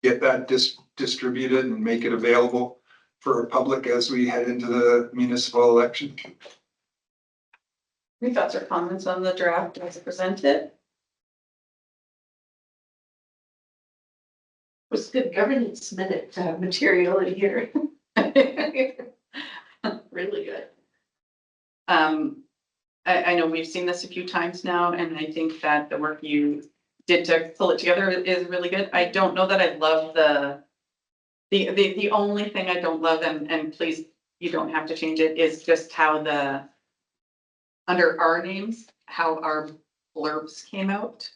get that distributed and make it available for our public as we head into the municipal election. Any thoughts or comments on the draft as presented? Was good governance minute material in here. Really good. I know we've seen this a few times now, and I think that the work you did to pull it together is really good. I don't know that I love the only thing I don't love, and please, you don't have to change it, is just how under our names, how our blurbs came out.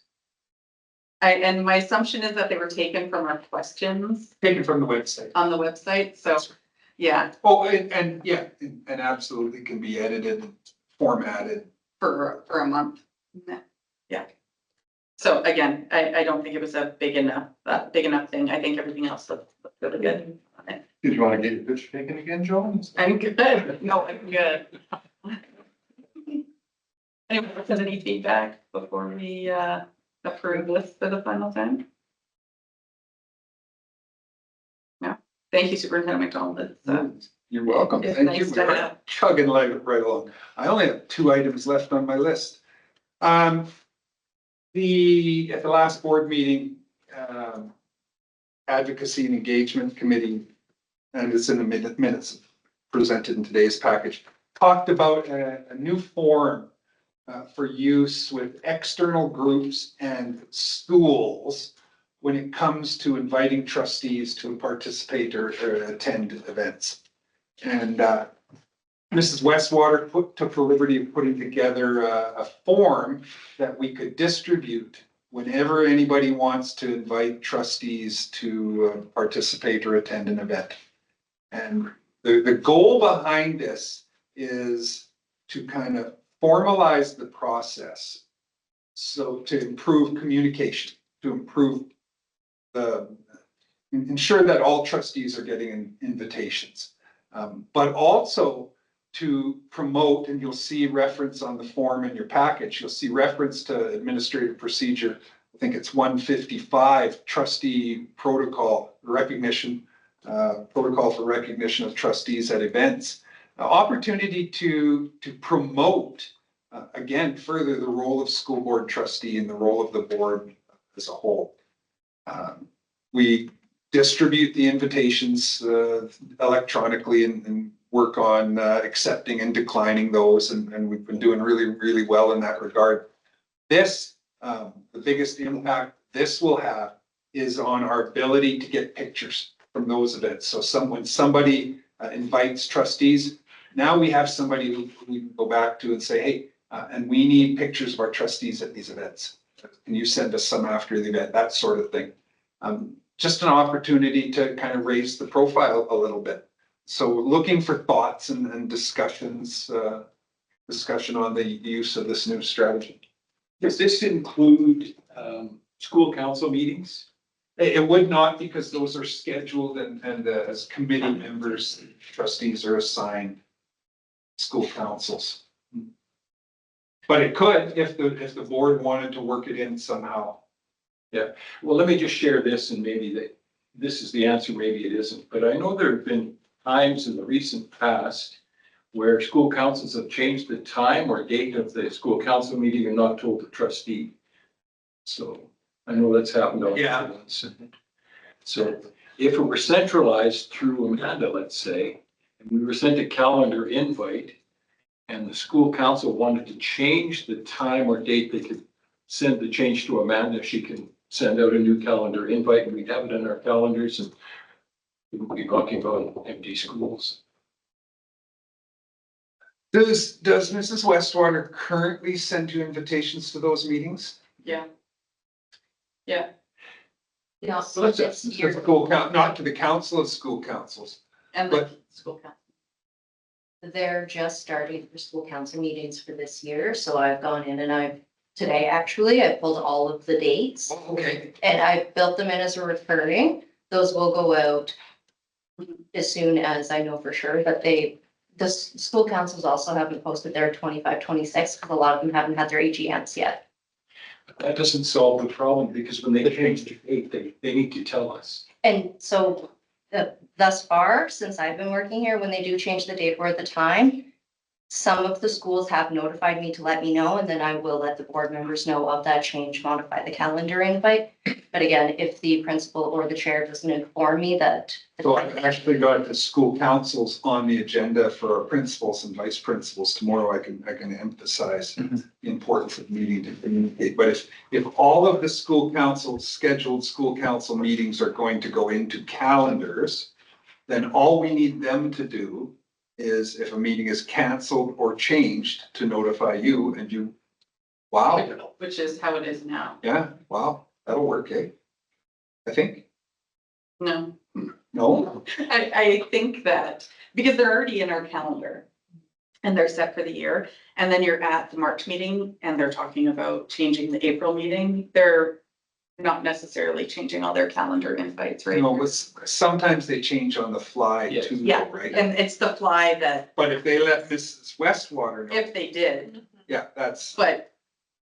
And my assumption is that they were taken from our questions Taken from the website. on the website, so, yeah, Oh, and yeah, and absolutely can be edited, and formatted. for a month. Yeah. So again, I don't think it was a big enough thing. I think everything else looked really good on it. Did you want to get your picture taken again, Joan? I'm good. No, I'm good. Anyone have any feedback before we approve this for the final time? No. Thank you, Superintendent McDonald. It's, You're welcome. It's Thank nice you. to We're have. chugging right along. I only have 2 items left on my list. At the last board meeting, Advocacy and Engagement Committee, and it's in the minutes presented in today's package, talked about a new forum for use with external groups and schools when it comes to inviting trustees to participate or attend events. And Mrs. Westwater took the liberty of putting together a form that we could distribute whenever anybody wants to invite trustees to participate or attend an event. And the goal behind this is to kind of formalize the process. So to improve communication, to improve ensure that all trustees are getting invitations. But also to promote, and you'll see reference on the form in your package, you'll see reference to administrative procedure. I think it's 155 trustee protocol recognition, protocol for recognition of trustees at events. Opportunity to promote, again, further the role of school board trustee and the role of the board as a whole. We distribute the invitations electronically and work on accepting and declining those, and we've been doing really well in that regard. This the biggest impact this will have is on our ability to get pictures from those events. So when somebody invites trustees, now we have somebody who we can go back to and say, hey, and we need pictures of our trustees at these events. Can you send us some after the event? That sort of thing. Just an opportunity to kind of raise the profile a little bit. So looking for thoughts and discussions, discussion on the use of this new strategy. Does this include school council meetings? It would not, because those are scheduled and as committee members, trustees are assigned school councils. But it could if the board wanted to work it in somehow. Well, let me just share this and maybe this is the answer, maybe it isn't. But I know there have been times in the recent past where school councils have changed the time or date of the school council meeting and not told the trustee. So I know that's happened. Yeah. So if it were centralized through Amanda, let's say, and we were sent a calendar invite and the school council wanted to change the time or date, they could send the change to Amanda. She can send out a new calendar invite and we'd have it in our calendars and we would be talking about empty schools. Does Mrs. Westwater currently send you invitations to those meetings? Yeah. Yeah, No, So that's this To year, the school not to the council of school councils. and the school council. they're just starting for school council meetings for this year, so I've gone in and today actually, I pulled all of the dates. Okay. And I built them in as a recurring. Those will go out as soon as I know for sure, but the school councils also haven't posted their 25, 26, because a lot of them haven't had their AGMs yet. That doesn't solve the problem because when they change the date, they need to tell us. And so thus far, since I've been working here, when they do change the date or the time, some of the schools have notified me to let me know, and then I will let the board members know of that change, modify the calendar invite. But again, if the principal or the chair doesn't inform me that. So I've actually got the school councils on the agenda for our principals and vice principals. Tomorrow I can emphasize the importance of meeting to communicate. But if all of the scheduled school council meetings are going to go into calendars, then all we need them to do is if a meeting is canceled or changed to notify you and you, wow, Which is how it is now. yeah, wow, that'll work, eh? I think, No, no? I think that because they're already in our calendar and they're set for the year, and then you're at the March meeting and they're talking about changing the April meeting, they're not necessarily changing all their calendar invites, right? You know, sometimes they change on the fly Yes. too, Yeah, though, right? and it's the fly that, But if they let Mrs. Westwater know, if they did, yeah, that's. but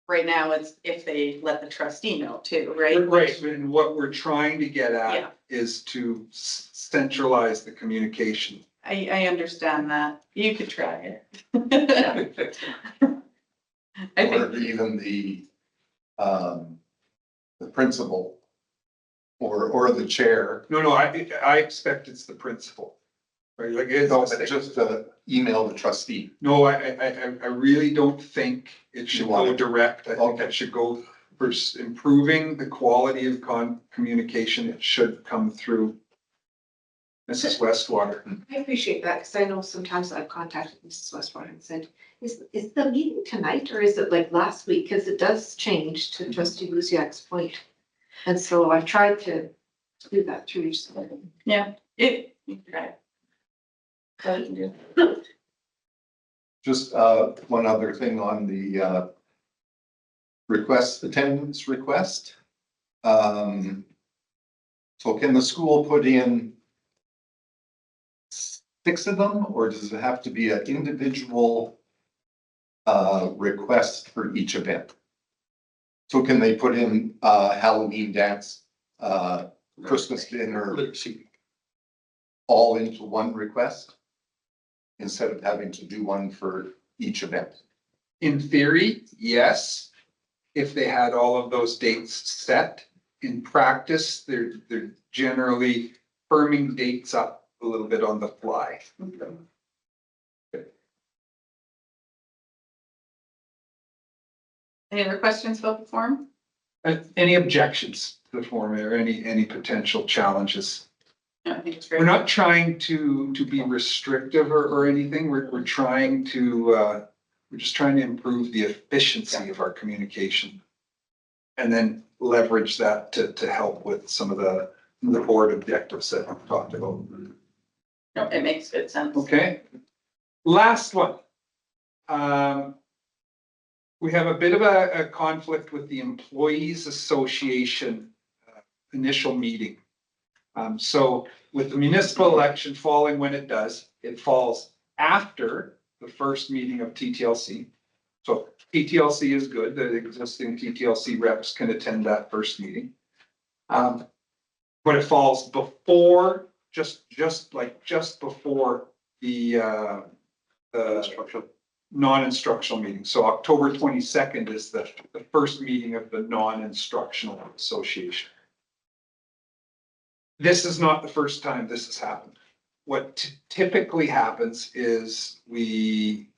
right now it's if they let the trustee know too, right? Right, and what we're trying to get Yeah. at is to centralize the communication. I understand that. You could try it. I Or think, even the principal or the chair. No, I expect it's the principal. Right, like No, but just email the trustee. No, I really don't think it should You want go it? direct. I think Okay. it should go for improving the quality of communication. It should come through Mrs. Westwater. I appreciate that, because I know sometimes I've contacted Mrs. Westwater and said, is the meeting tonight or is it like last week? Because it does change to trustee Luciak's point. And so I tried to do that through each. yeah, you can try it. So you can do. Just one other thing on the attendance request. So can the school put in 6 of them, or does it have to be an individual request for each event? So can they put in Halloween dance, Christmas dinner, all into one request? Instead of having to do one for each event? In theory, yes, if they had all of those dates set. In practice, they're generally firming dates up a little bit on the fly. Any other questions about the form? Any objections to the form or any potential challenges? No, I think it's We're great. not trying to be restrictive or anything. We're trying to, we're just trying to improve the efficiency of our communication. And then leverage that to help with some of the board objectives that we've talked about. No, it makes good sense. Okay. Last one. We have a bit of a conflict with the Employees Association initial meeting. So with the municipal election falling when it does, it falls after the first meeting of TTLC. So TTLC is good, the existing TTLC reps can attend that first meeting. But it falls before, just before the non-instructional meeting. So October 22nd is the first meeting of the non-instructional association. This is not the first time this has happened. What typically happens is we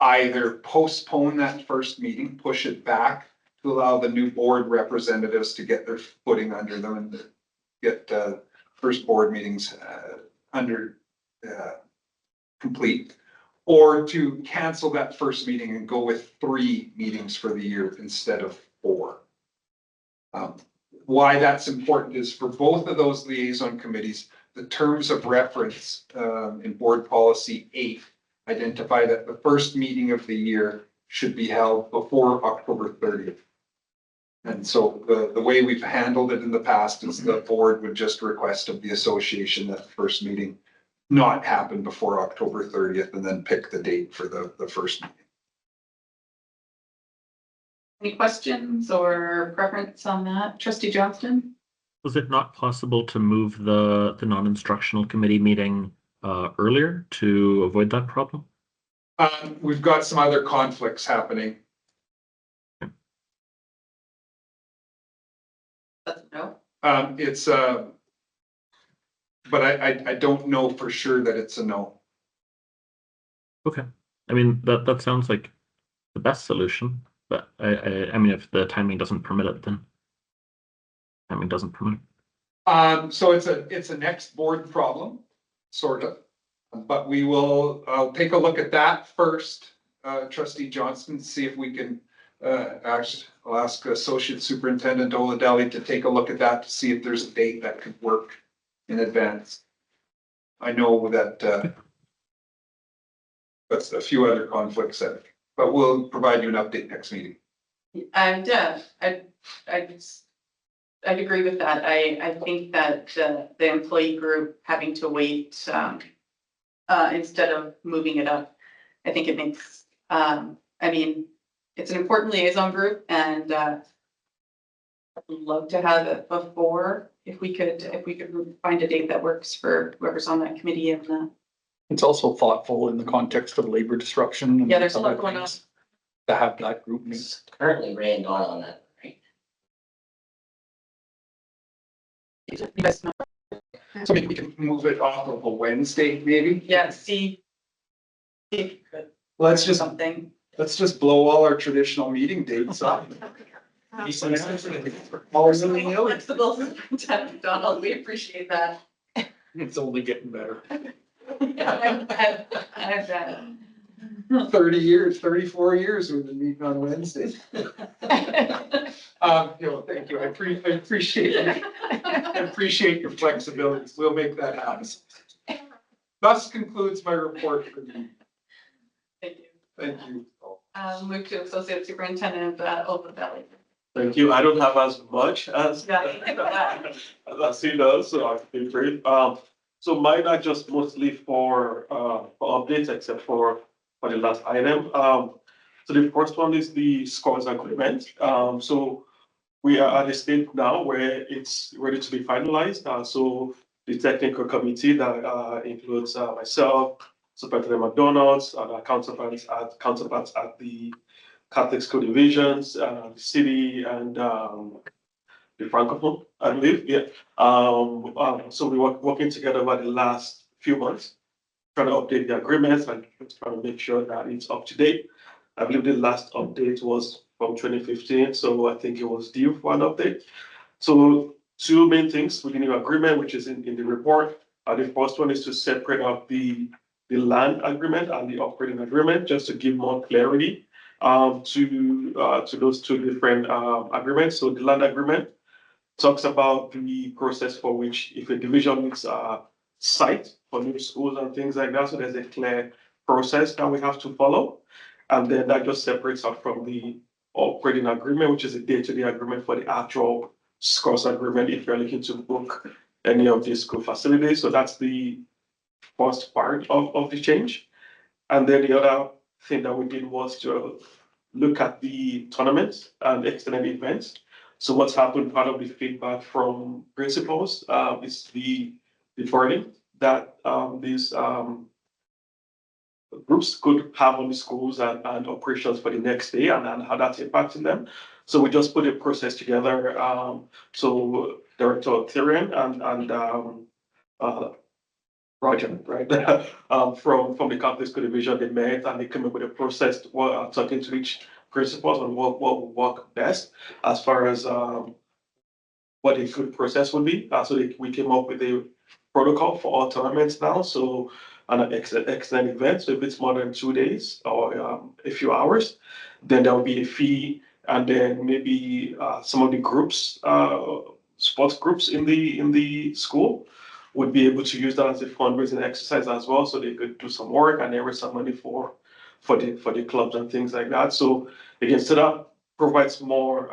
either postpone that first meeting, push it back to allow the new board representatives to get their footing under them and get first board meetings complete, or to cancel that first meeting and go with 3 meetings for the year instead of 4. Why that's important is for both of those liaison committees, the terms of reference in board policy 8 identify that the first meeting of the year should be held before October 30th. And so the way we've handled it in the past is the board would just request of the association that the first meeting not happen before October 30th and then pick the date for the first meeting. Any questions or preference on that? Trustee Johnston? Was it not possible to move the non-instructional committee meeting earlier to avoid that problem? We've got some other conflicts happening. That's a no. It's but I don't know for sure that it's a no. Okay. I mean, that sounds like the best solution, but I mean, if the timing doesn't permit it, then timing doesn't permit it. So it's a next board problem, sort of. But I'll take a look at that first, Trustee Johnston, see if we can, I'll ask Associate Superintendent Oladelli to take a look at that to see if there's a date that could work in advance. I know that, that's a few other conflicts that, but we'll provide you an update next meeting. And I'd agree with that. I think that the employee group having to wait instead of moving it up, I think it makes, I mean, it's an important liaison group and I'd love to have it before if we could find a date that works for whoever's on that committee and It's also thoughtful in the context of labor disruption. And yeah, there's a lot other going on. things To have that group meet. It's currently rained on that, right? You guys know. So maybe we can move it off of a Wednesday, maybe? Yeah, see if you could Let's do just something. blow all our traditional meeting dates up. Always in the middle. Flexible, Superintendent Donald, we appreciate that. It's only getting better. Yeah, I've 30 years, 34 years we've been meeting on Wednesdays. Thank you. I appreciate it. I appreciate your flexibility. We'll make that happen. Thus concludes my report for you. Thank you. Thank you. Move to Associate Superintendent Oladelli. Thank you. I don't have as much as Yeah. as he does, so I can be brief. So mine are just mostly for updates, except for the last item. So the first one is the scores agreement. So we are at a state now where it's ready to be finalized. So the technical committee that includes myself, Superintendent McDonald's, and our counterparts at the Catholic School Divisions, the city, and the Francophone, I believe, yeah. So we were working together over the last few months, trying to update the agreements and trying to make sure that it's up to date. I believe the last update was from 2015, so I think it was due for an update. So two main things with the new agreement, which is in the report. The first one is to separate out the land agreement and the operating agreement, just to give more clarity to those two different agreements. So the land agreement talks about the process for which if a division needs a site for new schools and things like that, so there's a clear process that we have to follow. And then that just separates out from the operating agreement, which is a day-to-day agreement for the actual scores agreement if you're looking to book any of these school facilities. So that's the first part of the change. And then the other thing that we did was to look at the tournaments and extended events. So what's happened, part of the feedback from principals is the burden that these groups could have on the schools and operations for the next day and how that's impacting them. So we just put a process together. So Director Tyrion and Roger, right? From the Catholic School Division, they met and they came up with a process talking to each principals on what would work best as far as what a good process would be. We came up with a protocol for all tournaments now. So an excellent event. So if it's more than 2 days or a few hours, then there will be a fee, and then maybe some of the groups, sports groups in the school would be able to use that as a fundraising exercise as well. So they could do some work and they raise some money for the clubs and things like that. So again, so that provides more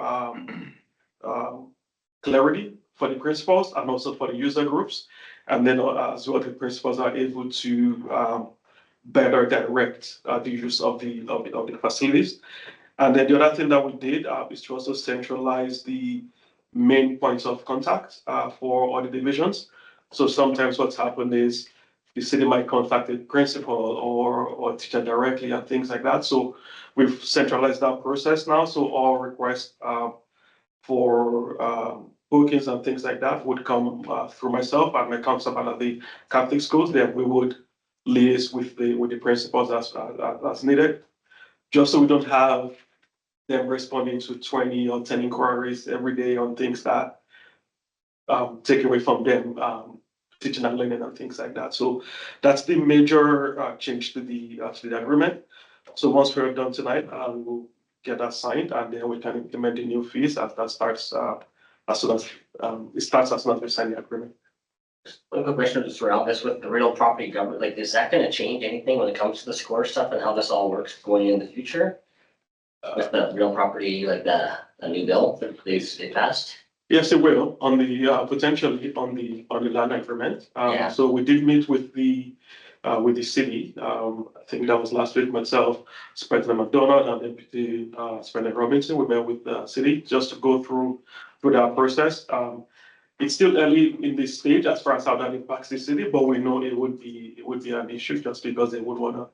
clarity for the principals and also for the user groups. And then as well, the principals are able to better direct the use of the facilities. And then the other thing that we did is to also centralize the main points of contact for all the divisions. So sometimes what's happened is the city might contact the principal or teacher directly and things like that. So we've centralized that process now. So all requests for bookings and things like that would come through myself and my counterpart at the Catholic schools. Then we would liaise with the principals as needed, just so we don't have them responding to 20 or 10 inquiries every day on things that take away from them teaching and learning and things like that. So that's the major change to the agreement. So once we're done tonight, we'll get that signed and then we can implement the new fees as that starts as soon as it starts as soon as we sign the agreement. One quick question just around this with the real property government, like, is that gonna change anything when it comes to the score stuff and how this all works going in the future? With the real property, like the new bill that they passed? Yes, it will on the potentially on the land agreement. Yeah. So we did meet with the city. I think that was last week myself, President McDonald and Deputy President Robinson. We met with the city just to go through that process. It's still early in this stage as far as how that impacts the city, but we know it would be an issue just because they would want to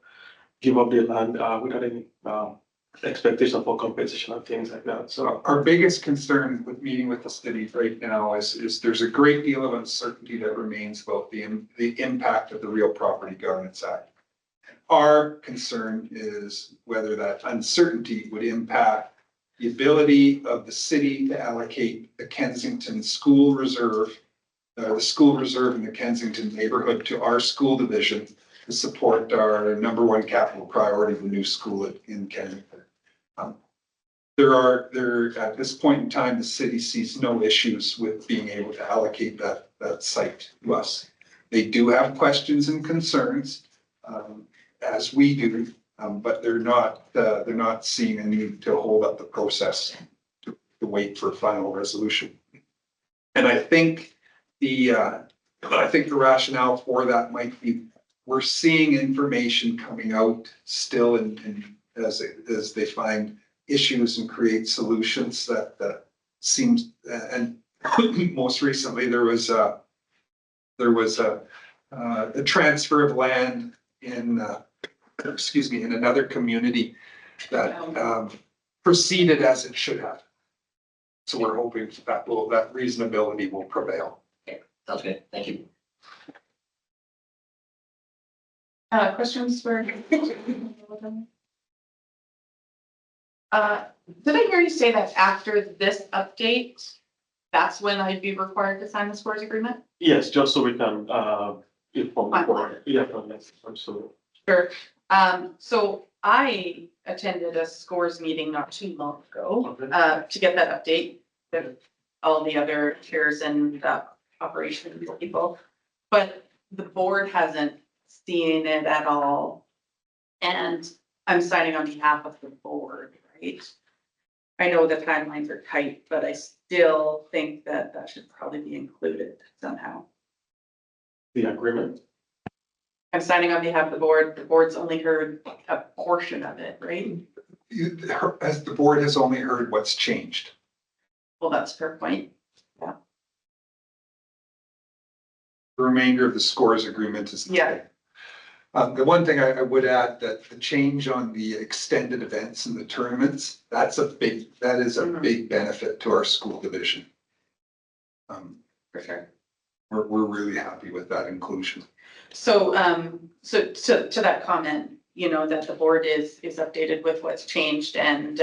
give up their land without any expectation for compensation and things like that. So Our biggest concern with meeting with the city right now is there's a great deal of uncertainty that remains about the impact of the Real Property Governance Act. Our concern is whether that uncertainty would impact the ability of the city to allocate the Kensington School Reserve, the school reserve in the Kensington neighborhood to our school division to support our #1 capital priority, the new school in Kensington. At this point in time, the city sees no issues with being able to allocate that site to us. They do have questions and concerns, as we do, but they're not seeing a need to hold up the process to wait for final resolution. And I think the rationale for that might be, we're seeing information coming out still as they find issues and create solutions that seems, and most recently there was a transfer of land in another community that proceeded as it should have. So we're hoping that reasonability will prevail. Okay, sounds good. Thank you. Questions for? Did I hear you say that after this update, that's when I'd be required to sign the scores agreement? Yes, just so we can, inform the board. Yeah, so. Sure. So I attended a scores meeting not too long ago, to get that update with all the other chairs and, operations people. But the board hasn't seen it at all. And I'm signing on behalf of the board, right? I know the timelines are tight, but I still think that that should probably be included somehow. The agreement. I'm signing on behalf of the board. The board's only heard a portion of it, right? As the board has only heard what's changed. Well, that's a fair point. The remainder of the scores agreement is. Yeah. The one thing I would add that the change on the extended events and the tournaments, that is a Mhm. big benefit to our school division. For sure. We're really happy with that inclusion. So, so to that comment, you know, that the board is updated with what's changed and,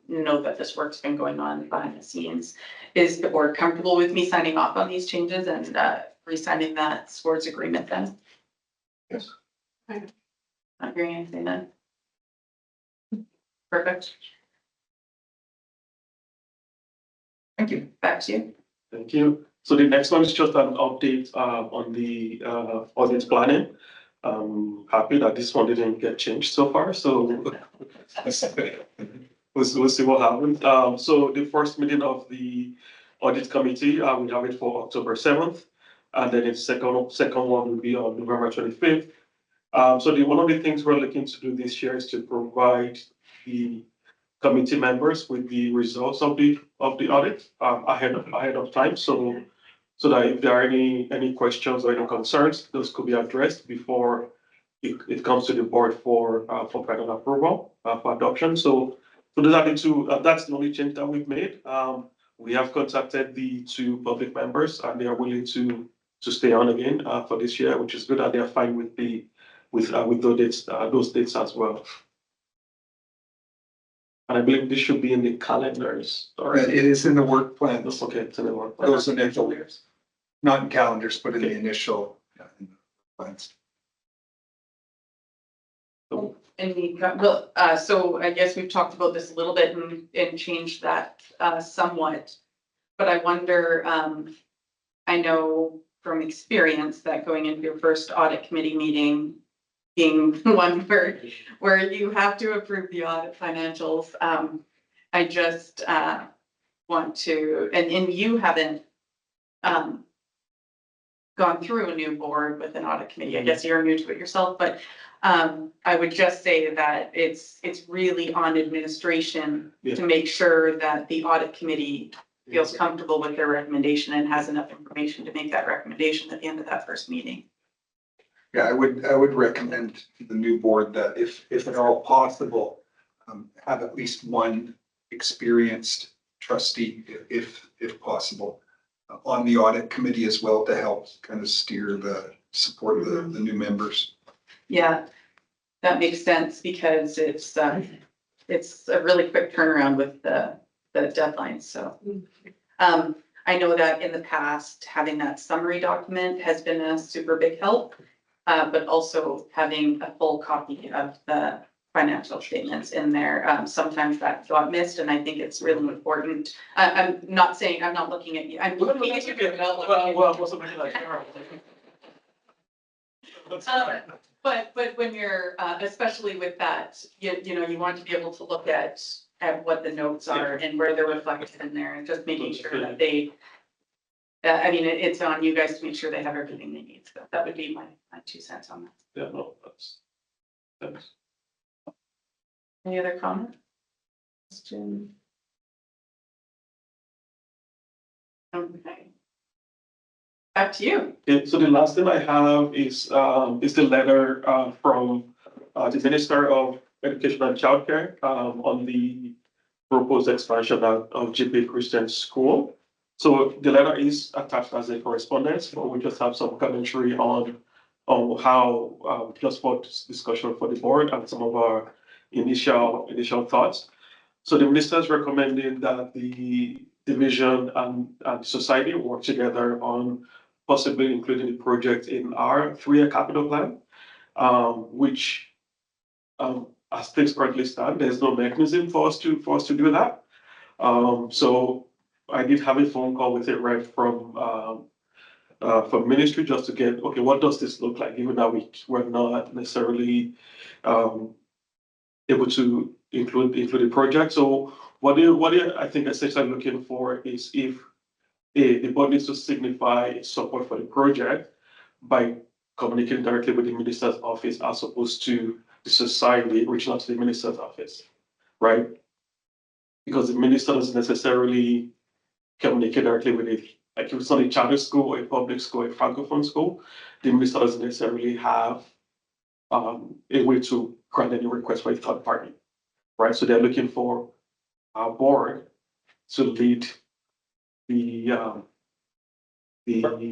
know that this work's been going on behind the scenes. Is the board comfortable with me signing off on these changes and, re-signing that scores agreement then? Yes. Not hearing anything then? Perfect. Thank you. Back to you. Thank you. So the next one is just an update on the audit planning. Happy that this one didn't get changed so far, so we'll see what happens. So the first meeting of the audit committee, we have it for October 7th. And then the second one will be on November 25th. So one of the things we're looking to do this year is to provide the committee members with the results of the audit ahead of time. So that if there are any questions or any concerns, those could be addressed before it comes to the board for final approval, for adoption. So those are the two, that's the only change that we've made. We have contacted the two public members and they are willing to stay on again for this year, which is good, and they are fine with those dates as well. And I believe this should be in the calendars. It is in the work plans, Okay, it's in the work plan. those initial, not in calendars, but in the initial plans. So I guess we've talked about this a little bit and changed that, somewhat. But I wonder, I know from experience that going into your first audit committee meeting, being one where you have to approve the audit financials, I just, want to, and you haven't, gone through a new board with an audit committee. I guess you're new to it yourself, but, I would just say that it's really on administration to make sure that the audit committee feels comfortable with their recommendation and has enough information to make that recommendation at the end of that first meeting. Yeah, I would recommend to the new board that if at all possible, have at least one experienced trustee, if possible, on the audit committee as well to help kind of steer the support of the new members. Yeah, that makes sense because it's a really quick turnaround with the deadlines, so. I know that in the past, having that summary document has been a super big help. But also having a full copy of the financial statements in there. Sometimes that got missed and I think it's really important. I'm not saying, I'm not looking at you. I'm looking at you. But when you're, especially with that, you know, you want to be able to look at what the notes are and where they're reflected in there and just making sure that they, I mean, it's on you guys to make sure they have everything they need. So that would be my 2 cents on that. Yeah, no, that's. Any other comment? Question? Okay. Back to you. Okay, so the last thing I have is the letter from the Minister of Education and Childcare on the proposed expansion of GP Christian School. So the letter is attached as a correspondence, but we just have some commentary on how just for discussion for the board and some of our initial thoughts. So the ministers recommended that the division and society work together on possibly including the project in our 3-year capital plan, which, as things currently stand, there's no mechanism for us to do that. So I did have a phone call with a rep from ministry just to get, okay, what does this look like, even though we're not necessarily able to include the project. So what I think essentially looking for is if the board needs to signify support for the project by communicating directly with the minister's office as opposed to the society reaching out to the minister's office, right? Because the minister doesn't necessarily communicate directly with it. Like if it's not a charter school, a public school, a francophone school, the minister doesn't necessarily have a way to grant any request for a third party, right? So they're looking for our board to lead the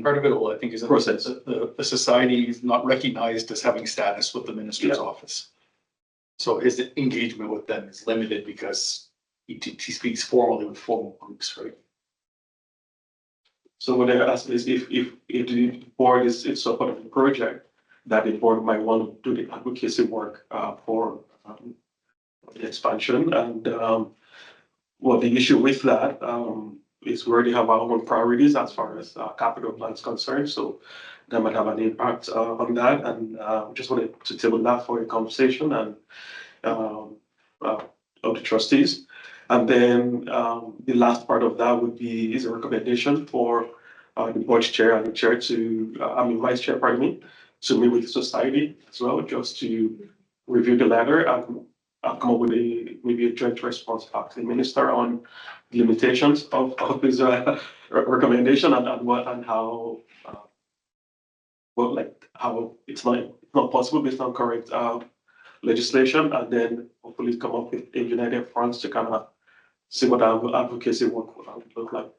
Part of it all, I think, is that process. the society is not recognized as having status with the minister's Yeah. office. So his engagement with them is limited because he speaks formally with formal groups, right? So what they're asking is if the board is in support of the project, that the board might want to do the advocacy work for the expansion. And well, the issue with that is we already have our own priorities as far as capital plan is concerned. So that might have an impact on that. And just wanted to table that for a conversation and of the trustees. And then the last part of that would be is a recommendation for the board chair and the chair to, vice chair, pardon me, to meet with the society as well, just to review the letter and come up with maybe a joint response back to the minister on the limitations of his recommendation and how how it's not possible based on current legislation, and then hopefully come up with a united front to kind of see what our advocacy work would look like.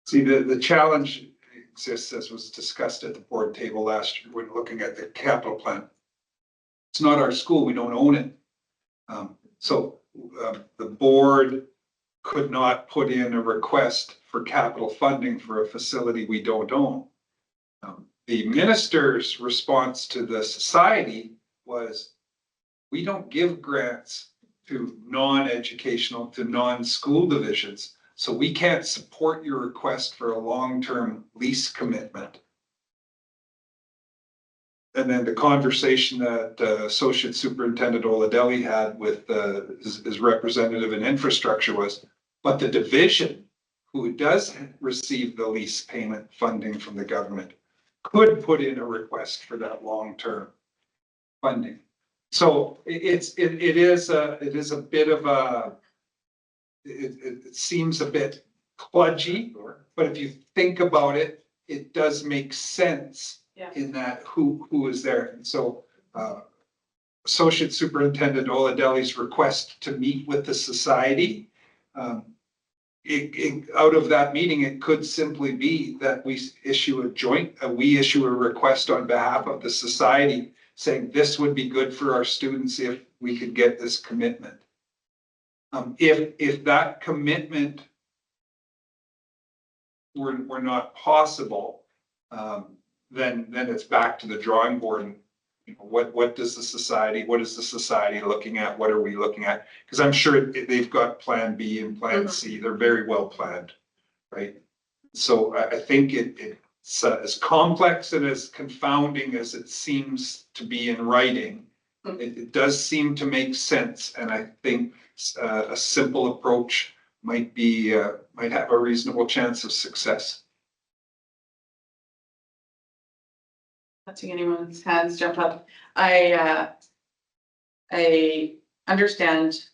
See, the challenge exists, as was discussed at the board table last year when looking at the capital plan. It's not our school, we don't own it. So the board could not put in a request for capital funding for a facility we don't own. The minister's response to the society was, we don't give grants to non-educational, to non-school divisions, so we can't support your request for a long-term lease commitment. And then the conversation that Associate Superintendent Oladelli had with his representative in infrastructure was, but the division who does receive the lease payment funding from the government could put in a request for that long-term funding. So it is a bit of a, it seems a bit kludgy, but if you think about it, it does make sense. Yeah. In that who is there. And so Associate Superintendent Oladelli's request to meet with the society, out of that meeting, it could simply be that we issue a request on behalf of the society saying this would be good for our students if we could get this commitment. If that commitment were not possible, then it's back to the drawing board. And, what is the society looking at? What are we looking at? Because I'm sure they've got plan B and plan C. They're very well planned, right? So I think it's as complex and as confounding as it seems to be in writing. It does seem to make sense, and I think a simple approach might have a reasonable chance of success. Not seeing anyone's hands jump up. I understand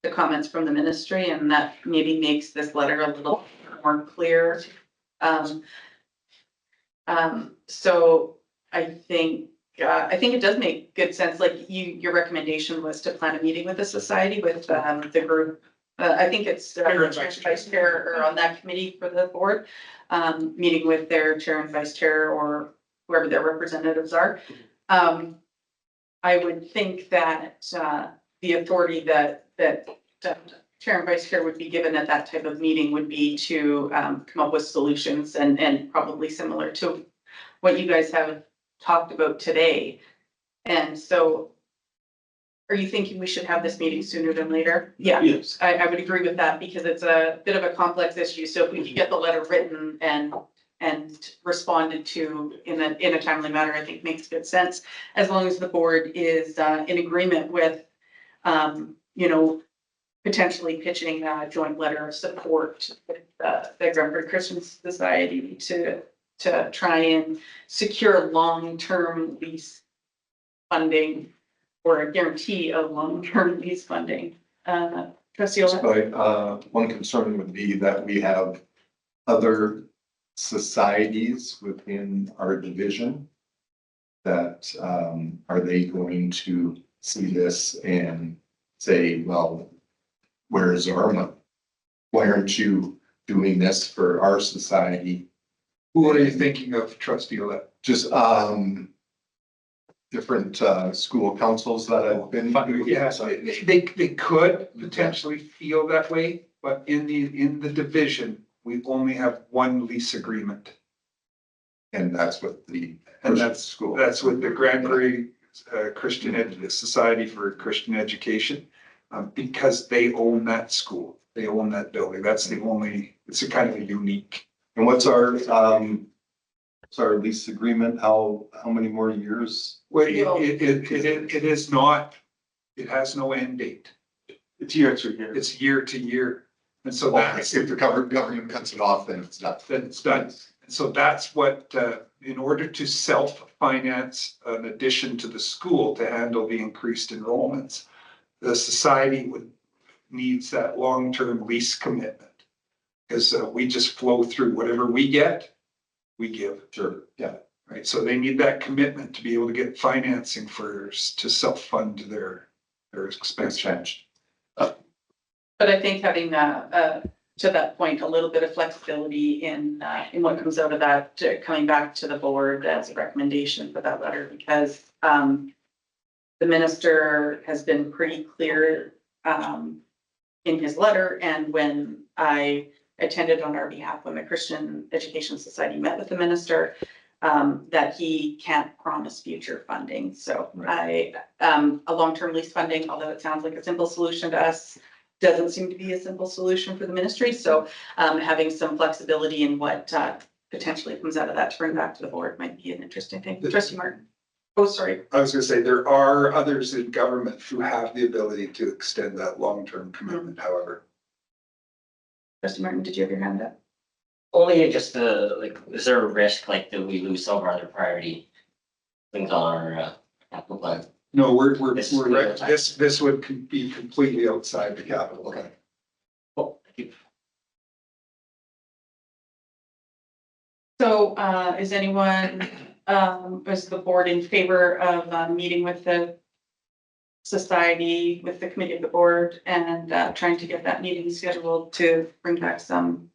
the comments from the ministry, and that maybe makes this letter a little more clear. So I think it does make good sense. Like your recommendation was to plan a meeting with the society with the group. I think it's chair and vice chair or on that committee for the board, meeting with their chair and vice chair or whoever their representatives are. I would think that the authority that chair and vice chair would be given at that type of meeting would be to come up with solutions and probably similar to what you guys have talked about today. And so are you thinking we should have this meeting sooner than later? Yeah, Yes. I would agree with that because it's a bit of a complex issue. So if we could get the letter written and responded to in a timely manner, I think makes good sense. As long as the board is in agreement with, you know, potentially pitching a joint letter of support with the Greenberg Christian Society to try and secure long-term lease funding or a guarantee of long-term lease funding. Trustee Ola? But, one concern would be that we have other societies within our division that, are they going to see this and say, well, where is our money? Why aren't you doing this for our society? Who are you thinking of, trustee elect? Just, different, school councils that have been. Yeah, they could potentially feel that way, but in the division, we only have one lease agreement. And that's what the. And that's school. That's with the Granbury Society for Christian Education, because they own that school. They own that building. That's the only, it's a kind of a unique. And what's our lease agreement? How many more years? Well, it is not, it has no end date. It's year to year. It's year to year. And so If the government cuts it off, then it's not. then it's done. And so that's what, in order to self-finance an addition to the school to handle the increased enrollments, the society needs that long-term lease commitment. Because we just flow through whatever we get, we give. Sure, yeah. Right, so they need that commitment to be able to get financing to self-fund their expense change. But I think having to that point, a little bit of flexibility in what comes out of that, coming back to the board as a recommendation for that letter, because the minister has been pretty clear in his letter, and when I attended on our behalf when the Christian Education Society met with the minister, that he can't promise future funding. So a long-term lease funding, although it sounds like a simple solution to us, doesn't seem to be a simple solution for the ministry. So having some flexibility in what potentially comes out of that to bring back to the board might be an interesting thing. Trustee Martin. Oh, sorry. I was gonna say, there are others in government who have the ability to extend that long-term commitment, however. Trustee Martin, did you have your hand up? Only just is there a risk like that we lose some of our other priority things on our capital plan? No, This is we're this would be completely outside the capital. Okay. Cool, thank you. So is anyone, is the board in favor of meeting with the society, with the committee of the board, and trying to get that meeting scheduled to bring back some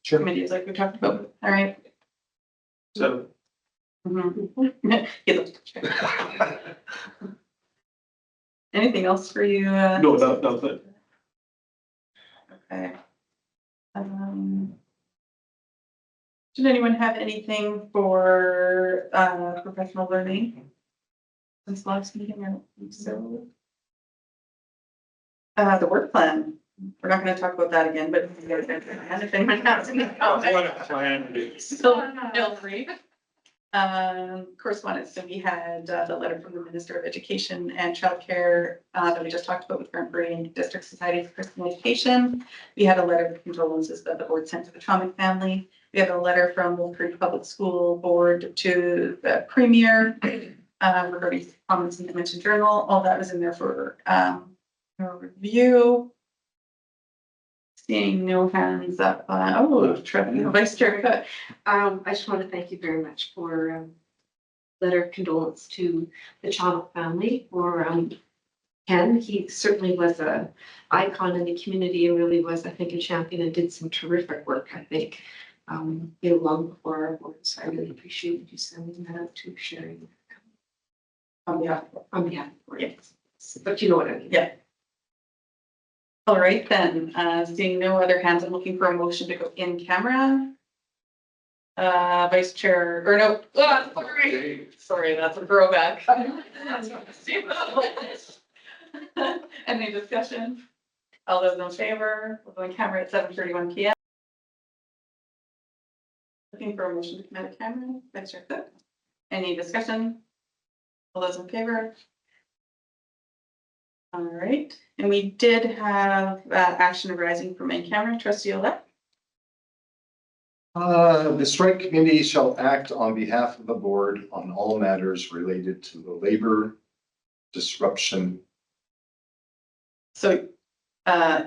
committees like we talked about? All right. So, Mhm. Yeah. Anything else for you? no, that's it. Okay. Did anyone have anything for professional learning? Since last meeting, I don't think so. The work plan, we're not gonna talk about that again, but if anyone has any comments. What a plan it is. So feel free. Correspondence, so we had the letter from the Minister of Education and Childcare that we just talked about with Granbury and District Society for Christian Education. We had a letter of condolences that the board sent to the Traumic family. We have a letter from Wolf Creek Public School Board to the Premier regarding comments in the Edmonton Journal. All that was in there for review. Seeing no hands up, Vice Chair Cook. I just want to thank you very much for letter of condolence to the Channel family for Ken. He certainly was a icon in the community and really was, I think, a champion and did some terrific work, I think, long before our board. So I really appreciate you sending that out to sharing On behalf on behalf of the board. Yes. But you know what I mean. Yeah. All right, then, seeing no other hands, I'm looking for a motion to go in camera. Vice Chair, or no, sorry, that's a throwback. Any discussion? All those in favor, we'll go in camera at 7:31 PM. Looking for a motion to come out of camera, Vice Chair Cook. Any discussion? All those in favor? All right, and we did have action arising from in camera, trustee Olet. The strike committee shall act on behalf of the board on all matters related to the labor disruption, So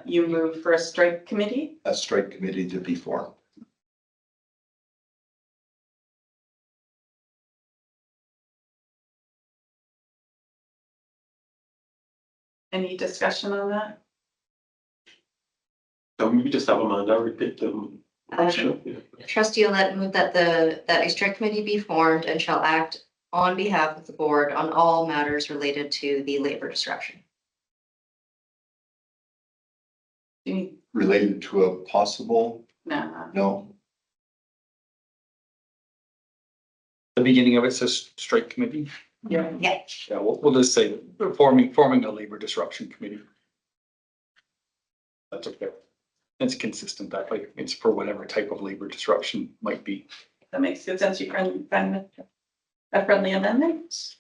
you move for a strike committee? a strike committee to be formed. Any discussion on that? So maybe just have Amanda repeat them. Trustee Olet moved that that a strict committee be formed and shall act on behalf of the board on all matters related to the labor disruption. Related to a possible, No. no, The beginning of it says strike committee. Yeah. Yeah. Yeah, we'll just say forming a labor disruption committee. That's okay. It's consistent that way. It's for whatever type of labor disruption might be That makes good sense. You can find a friendly amendment?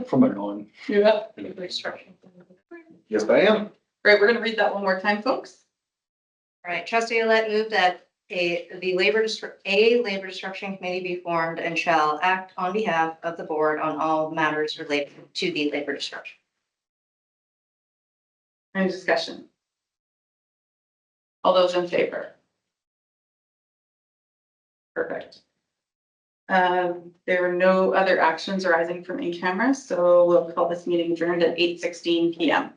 from a non. Yeah. yes, I am. Right, we're gonna read that one more time, folks. All right, trustee Olet moved that a labor disruption committee be formed and shall act on behalf of the board on all matters related to the labor disruption. Any discussion? All those in favor? Perfect. There were no other actions arising from in camera, so we'll call this meeting adjourned at 8:16 PM.